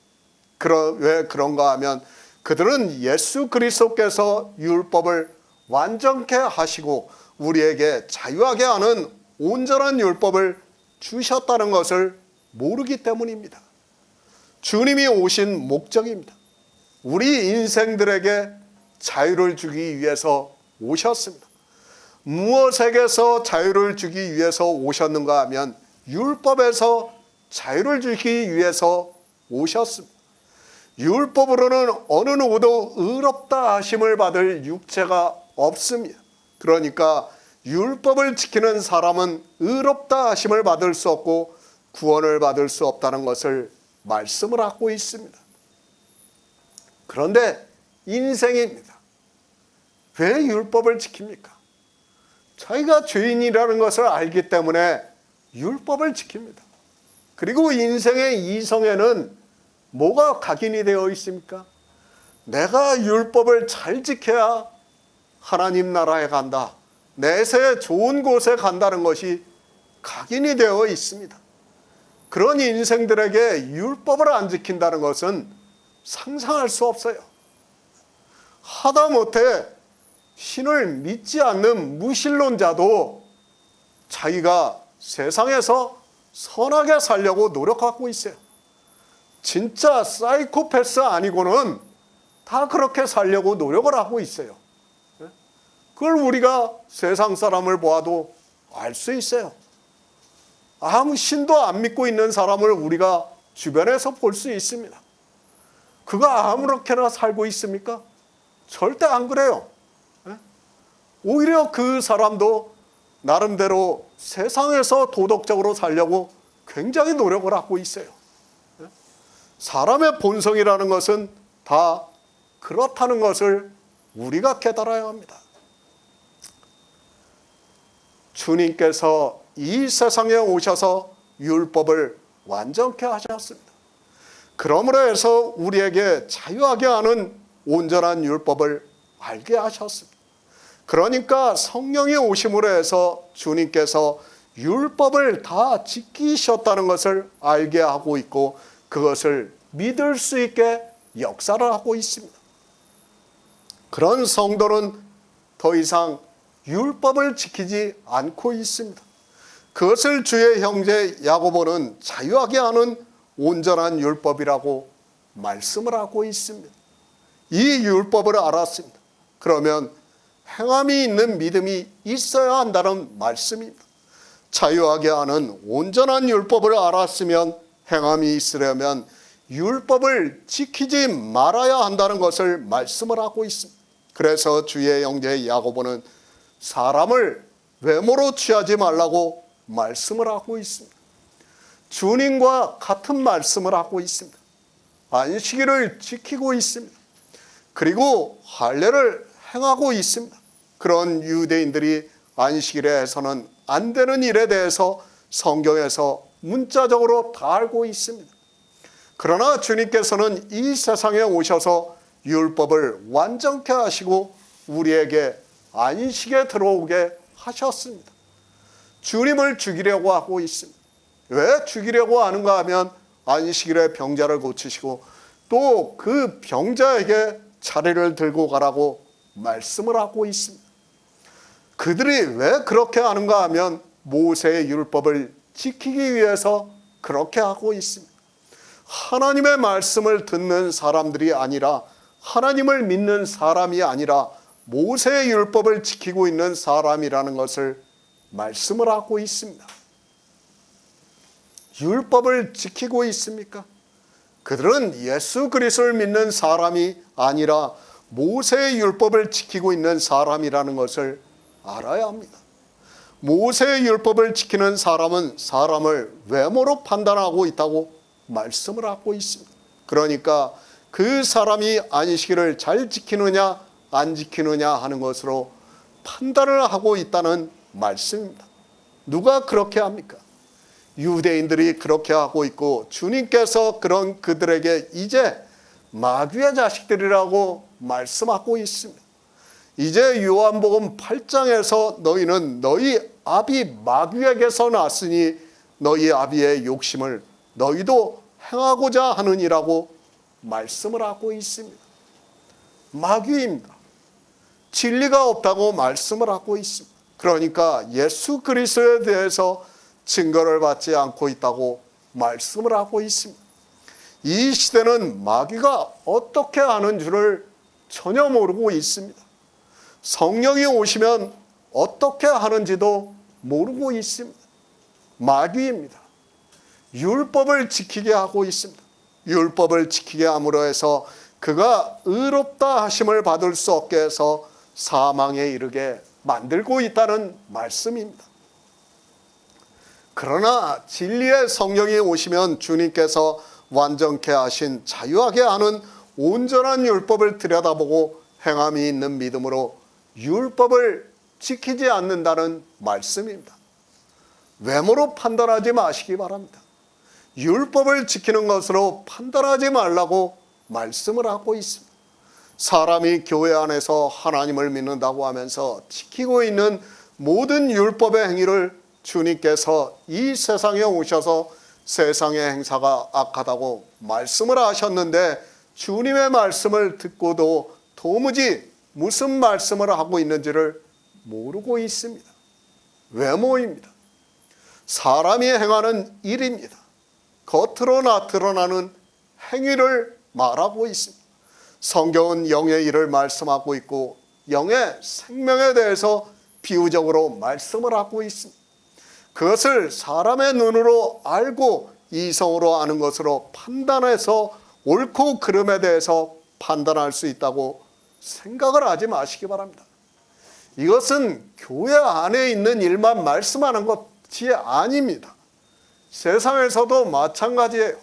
왜 그런가 하면 그들은 예수 그리스도께서 율법을 완전케 하시고 우리에게 자유하게 하는 온전한 율법을 주셨다는 것을 모르기 때문입니다. 주님이 오신 목적입니다. 우리 인생들에게 자유를 주기 위해서 오셨습니다. 무엇에게서 자유를 주기 위해서 오셨는가 하면 율법에서 자유를 주기 위해서 오셨습니다. 율법으로는 어느 누구도 의롭다 하심을 받을 육체가 없습니다. 그러니까 율법을 지키는 사람은 의롭다 하심을 받을 수 없고 구원을 받을 수 없다는 것을 말씀을 하고 있습니다. 그런데 인생입니다. 왜 율법을 지킵니까? 자기가 죄인이라는 것을 알기 때문에 율법을 지킵니다. 그리고 인생의 이성에는 뭐가 각인이 되어 있습니까? 내가 율법을 잘 지켜야 하나님 나라에 간다. 내세 좋은 곳에 간다는 것이 각인이 되어 있습니다. 그런 인생들에게 율법을 안 지킨다는 것은 상상할 수 없어요. 하다못해 신을 믿지 않는 무신론자도 자기가 세상에서 선하게 살려고 노력하고 있어요. 진짜 사이코패스 아니고는 다 그렇게 살려고 노력을 하고 있어요. 그걸 우리가 세상 사람을 보아도 알 수 있어요. 아무 신도 안 믿고 있는 사람을 우리가 주변에서 볼 수 있습니다. 그가 아무렇게나 살고 있습니까? 절대 안 그래요. 오히려 그 사람도 나름대로 세상에서 도덕적으로 살려고 굉장히 노력을 하고 있어요. 사람의 본성이라는 것은 다 그렇다는 것을 우리가 깨달아야 합니다. 주님께서 이 세상에 오셔서 율법을 완전케 하셨습니다. 그러므로 해서 우리에게 자유하게 하는 온전한 율법을 알게 하셨습니다. 그러니까 성령이 오심으로 해서 주님께서 율법을 다 지키셨다는 것을 알게 하고 있고 그것을 믿을 수 있게 역사를 하고 있습니다. 그런 성도는 더 이상 율법을 지키지 않고 있습니다. 그것을 주의 형제 야고보는 자유하게 하는 온전한 율법이라고 말씀을 하고 있습니다. 이 율법을 알았습니다. 그러면 행함이 있는 믿음이 있어야 한다는 말씀입니다. 자유하게 하는 온전한 율법을 알았으면 행함이 있으려면 율법을 지키지 말아야 한다는 것을 말씀을 하고 있습니다. 그래서 주의 형제 야고보는 사람을 외모로 취하지 말라고 말씀을 하고 있습니다. 주님과 같은 말씀을 하고 있습니다. 안식일을 지키고 있습니다. 그리고 할례를 행하고 있습니다. 그런 유대인들이 안식일에 해서는 안 되는 일에 대해서 성경에서 문자적으로 다 알고 있습니다. 그러나 주님께서는 이 세상에 오셔서 율법을 완전케 하시고 우리에게 안식에 들어오게 하셨습니다. 주님을 죽이려고 하고 있습니다. 왜 죽이려고 하는가 하면 안식일에 병자를 고치시고 또 그 병자에게 차례를 들고 가라고 말씀을 하고 있습니다. 그들이 왜 그렇게 하는가 하면 모세의 율법을 지키기 위해서 그렇게 하고 있습니다. 하나님의 말씀을 듣는 사람들이 아니라, 하나님을 믿는 사람이 아니라 모세의 율법을 지키고 있는 사람이라는 것을 말씀을 하고 있습니다. 율법을 지키고 있습니까? 그들은 예수 그리스도를 믿는 사람이 아니라 모세의 율법을 지키고 있는 사람이라는 것을 알아야 합니다. 모세의 율법을 지키는 사람은 사람을 외모로 판단하고 있다고 말씀을 하고 있습니다. 그러니까 그 사람이 안식일을 잘 지키느냐 안 지키느냐 하는 것으로 판단을 하고 있다는 말씀입니다. 누가 그렇게 합니까? 유대인들이 그렇게 하고 있고, 주님께서 그런 그들에게 이제 마귀의 자식들이라고 말씀하고 있습니다. 이제 요한복음 8장에서 너희는 너희 아비 마귀에게서 났으니 너희 아비의 욕심을 너희도 행하고자 하느니라고 말씀을 하고 있습니다. 마귀입니다. 진리가 없다고 말씀을 하고 있습니다. 그러니까 예수 그리스도에 대해서 증거를 받지 않고 있다고 말씀을 하고 있습니다. 이 시대는 마귀가 어떻게 하는 줄을 전혀 모르고 있습니다. 성령이 오시면 어떻게 하는지도 모르고 있습니다. 마귀입니다. 율법을 지키게 하고 있습니다. 율법을 지키게 함으로 해서 그가 의롭다 하심을 받을 수 없게 해서 사망에 이르게 만들고 있다는 말씀입니다. 그러나 진리의 성령이 오시면 주님께서 완전케 하신 자유하게 하는 온전한 율법을 들여다보고 행함이 있는 믿음으로 율법을 지키지 않는다는 말씀입니다. 외모로 판단하지 마시기 바랍니다. 율법을 지키는 것으로 판단하지 말라고 말씀을 하고 있습니다. 사람이 교회 안에서 하나님을 믿는다고 하면서 지키고 있는 모든 율법의 행위를 주님께서 이 세상에 오셔서 세상의 행사가 악하다고 말씀을 하셨는데, 주님의 말씀을 듣고도 도무지 무슨 말씀을 하고 있는지를 모르고 있습니다. 외모입니다. 사람이 행하는 일입니다. 겉으로 드러나는 행위를 말하고 있습니다. 성경은 영의 일을 말씀하고 있고 영의 생명에 대해서 비유적으로 말씀을 하고 있습니다. 그것을 사람의 눈으로 알고 이성으로 아는 것으로 판단해서 옳고 그름에 대해서 판단할 수 있다고 생각을 하지 마시기 바랍니다. 이것은 교회 안에 있는 일만 말씀하는 것이 아닙니다. 세상에서도 마찬가지예요.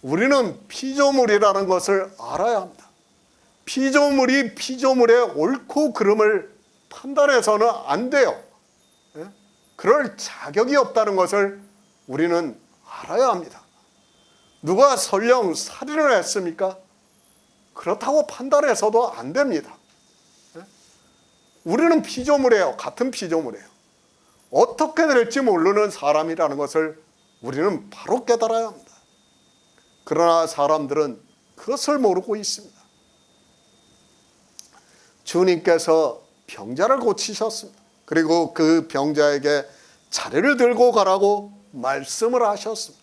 우리는 피조물이라는 것을 알아야 합니다. 피조물이 피조물의 옳고 그름을 판단해서는 안 돼요. 그럴 자격이 없다는 것을 우리는 알아야 합니다. 누가 설령 살인을 했습니까? 그렇다고 판단해서도 안 됩니다. 우리는 피조물이에요. 같은 피조물이에요. 어떻게 될지 모르는 사람이라는 것을 우리는 바로 깨달아야 합니다. 그러나 사람들은 그것을 모르고 있습니다. 주님께서 병자를 고치셨습니다. 그리고 그 병자에게 차례를 들고 가라고 말씀을 하셨습니다.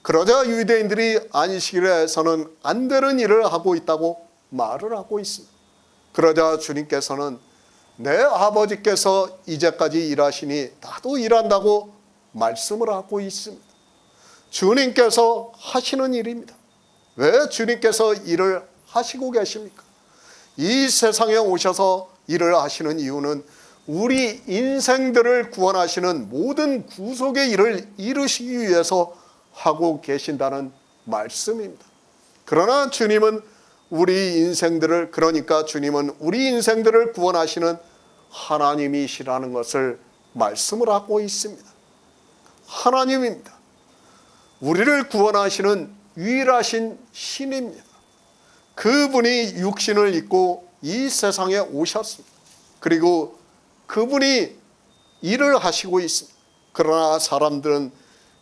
그러자 유대인들이 안식일에서는 안 되는 일을 하고 있다고 말을 하고 있습니다. 그러자 주님께서는 내 아버지께서 이제까지 일하시니 나도 일한다고 말씀을 하고 있습니다. 주님께서 하시는 일입니다. 왜 주님께서 일을 하시고 계십니까? 이 세상에 오셔서 일을 하시는 이유는 우리 인생들을 구원하시는 모든 구속의 일을 이루시기 위해서 하고 계신다는 말씀입니다. 그러나 주님은 우리 인생들을, 그러니까 주님은 우리 인생들을 구원하시는 하나님이시라는 것을 말씀을 하고 있습니다. 하나님입니다. 우리를 구원하시는 유일하신 신입니다. 그분이 육신을 입고 이 세상에 오셨습니다. 그리고 그분이 일을 하시고 있습니다. 그러나 사람들은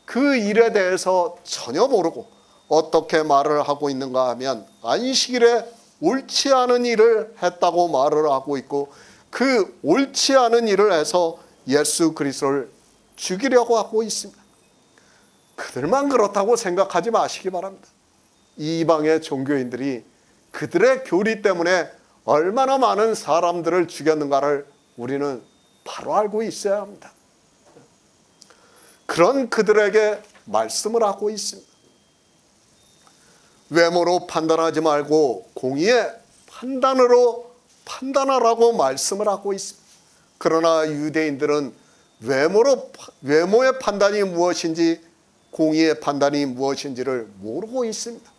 그 일에 대해서 전혀 모르고 어떻게 말을 하고 있는가 하면 안식일에 옳지 않은 일을 했다고 말을 하고 있고, 그 옳지 않은 일을 해서 예수 그리스도를 죽이려고 하고 있습니다. 그들만 그렇다고 생각하지 마시기 바랍니다. 이방의 종교인들이 그들의 교리 때문에 얼마나 많은 사람들을 죽였는가를 우리는 바로 알고 있어야 합니다. 그런 그들에게 말씀을 하고 있습니다. 외모로 판단하지 말고 공의의 판단으로 판단하라고 말씀을 하고 있습니다. 그러나 유대인들은 외모의 판단이 무엇인지, 공의의 판단이 무엇인지를 모르고 있습니다.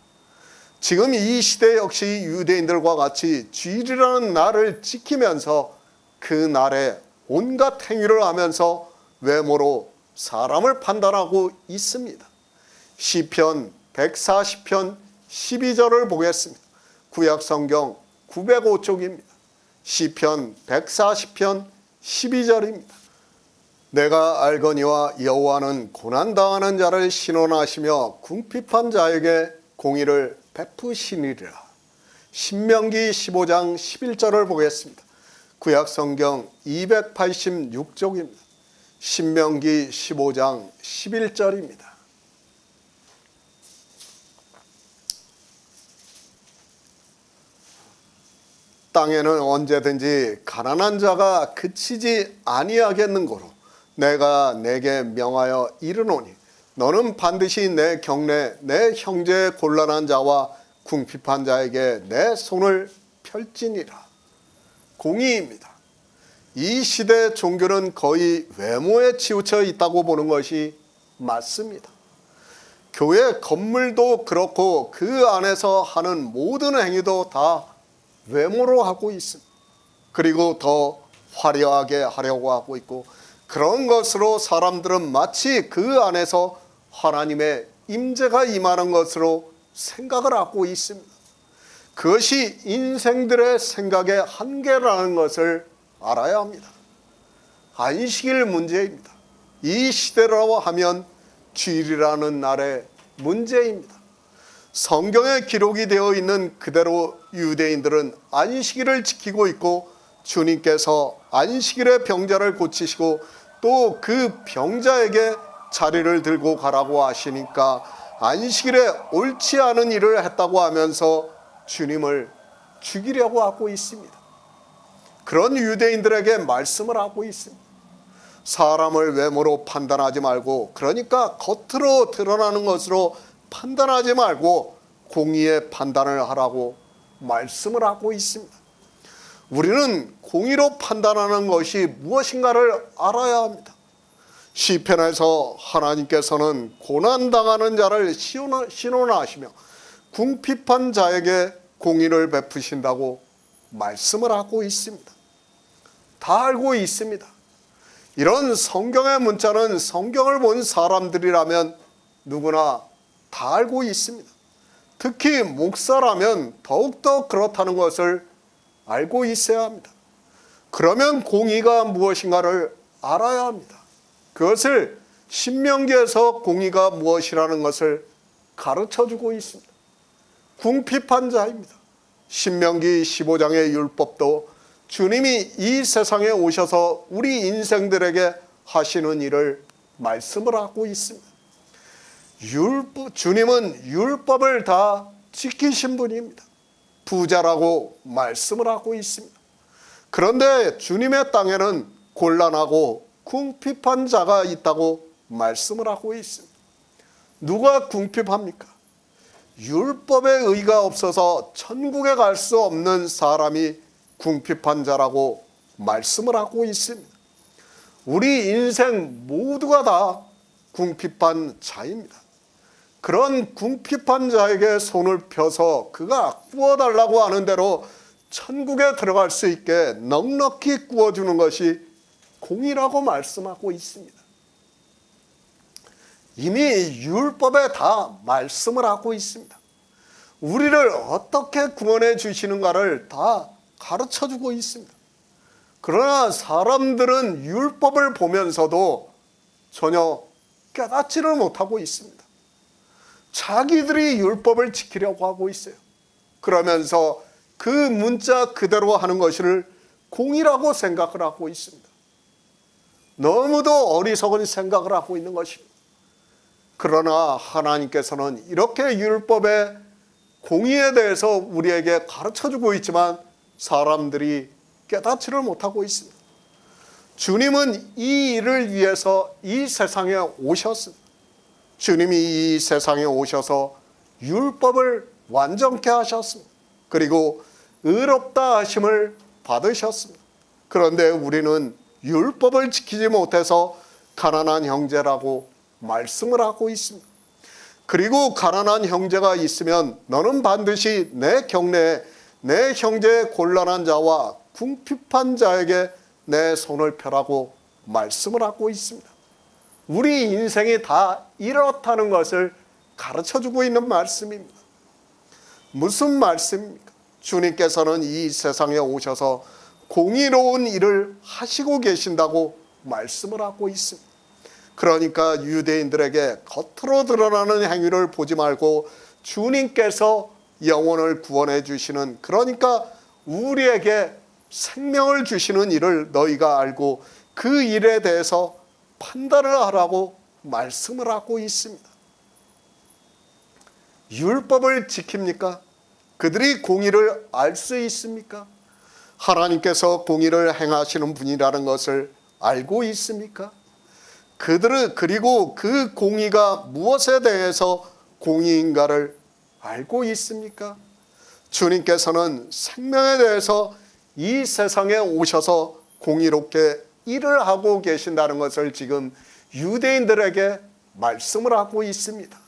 지금 이 시대 역시 유대인들과 같이 주일이라는 날을 지키면서 그 날에 온갖 행위를 하면서 외모로 사람을 판단하고 있습니다. 시편 140편 12절을 보겠습니다. 구약성경 905쪽입니다. 시편 140편 12절입니다. 내가 알거니와 여호와는 고난당하는 자를 신원하시며 궁핍한 자에게 공의를 베푸시니라. 신명기 15장 11절을 보겠습니다. 구약성경 286쪽입니다. 신명기 15장 11절입니다. 땅에는 언제든지 가난한 자가 그치지 아니하겠는고로 내가 내게 명하여 이르노니 너는 반드시 내 경내 내 형제의 곤란한 자와 궁핍한 자에게 내 손을 펼지니라. 공의입니다. 이 시대 종교는 거의 외모에 치우쳐 있다고 보는 것이 맞습니다. 교회 건물도 그렇고 그 안에서 하는 모든 행위도 다 외모로 하고 있습니다. 그리고 더 화려하게 하려고 하고 있고, 그런 것으로 사람들은 마치 그 안에서 하나님의 임재가 임하는 것으로 생각을 하고 있습니다. 그것이 인생들의 생각의 한계라는 것을 알아야 합니다. 안식일 문제입니다. 이 시대라고 하면 주일이라는 날의 문제입니다. 성경에 기록이 되어 있는 그대로 유대인들은 안식일을 지키고 있고, 주님께서 안식일에 병자를 고치시고 또 그 병자에게 자리를 들고 가라고 하시니까 안식일에 옳지 않은 일을 했다고 하면서 주님을 죽이려고 하고 있습니다. 그런 유대인들에게 말씀을 하고 있습니다. 사람을 외모로 판단하지 말고, 그러니까 겉으로 드러나는 것으로 판단하지 말고 공의의 판단을 하라고 말씀을 하고 있습니다. 우리는 공의로 판단하는 것이 무엇인가를 알아야 합니다. 시편에서 하나님께서는 고난당하는 자를 신원하시며 궁핍한 자에게 공의를 베푸신다고 말씀을 하고 있습니다. 다 알고 있습니다. 이런 성경의 문자는 성경을 본 사람들이라면 누구나 다 알고 있습니다. 특히 목사라면 더욱더 그렇다는 것을 알고 있어야 합니다. 그러면 공의가 무엇인가를 알아야 합니다. 그것을 신명기에서 공의가 무엇이라는 것을 가르쳐주고 있습니다. 궁핍한 자입니다. 신명기 15장의 율법도 주님이 이 세상에 오셔서 우리 인생들에게 하시는 일을 말씀을 하고 있습니다. 주님은 율법을 다 지키신 분입니다. 부자라고 말씀을 하고 있습니다. 그런데 주님의 땅에는 곤란하고 궁핍한 자가 있다고 말씀을 하고 있습니다. 누가 궁핍합니까? 율법의 의가 없어서 천국에 갈 수 없는 사람이 궁핍한 자라고 말씀을 하고 있습니다. 우리 인생 모두가 다 궁핍한 자입니다. 그런 궁핍한 자에게 손을 펴서 그가 구워달라고 하는 대로 천국에 들어갈 수 있게 넉넉히 구워주는 것이 공의라고 말씀하고 있습니다. 이미 율법에 다 말씀을 하고 있습니다. 우리를 어떻게 구원해 주시는가를 다 가르쳐주고 있습니다. 그러나 사람들은 율법을 보면서도 전혀 깨닫지를 못하고 있습니다. 자기들이 율법을 지키려고 하고 있어요. 그러면서 그 문자 그대로 하는 것을 공의라고 생각을 하고 있습니다. 너무도 어리석은 생각을 하고 있는 것입니다. 그러나 하나님께서는 이렇게 율법의 공의에 대해서 우리에게 가르쳐주고 있지만 사람들이 깨닫지를 못하고 있습니다. 주님은 이 일을 위해서 이 세상에 오셨습니다. 주님이 이 세상에 오셔서 율법을 완전케 하셨습니다. 그리고 의롭다 하심을 받으셨습니다. 그런데 우리는 율법을 지키지 못해서 가난한 형제라고 말씀을 하고 있습니다. 그리고 가난한 형제가 있으면 너는 반드시 내 경내에 내 형제의 곤란한 자와 궁핍한 자에게 내 손을 펴라고 말씀을 하고 있습니다. 우리 인생이 다 이렇다는 것을 가르쳐주고 있는 말씀입니다. 무슨 말씀입니까? 주님께서는 이 세상에 오셔서 공의로운 일을 하시고 계신다고 말씀을 하고 있습니다. 그러니까 유대인들에게 겉으로 드러나는 행위를 보지 말고 주님께서 영혼을 구원해 주시는, 그러니까 우리에게 생명을 주시는 일을 너희가 알고 그 일에 대해서 판단을 하라고 말씀을 하고 있습니다. 율법을 지킵니까? 그들이 공의를 알 수 있습니까? 하나님께서 공의를 행하시는 분이라는 것을 알고 있습니까? 그들은 그리고 그 공의가 무엇에 대해서 공의인가를 알고 있습니까? 주님께서는 생명에 대해서 이 세상에 오셔서 공의롭게 일을 하고 계신다는 것을 지금 유대인들에게 말씀을 하고 있습니다.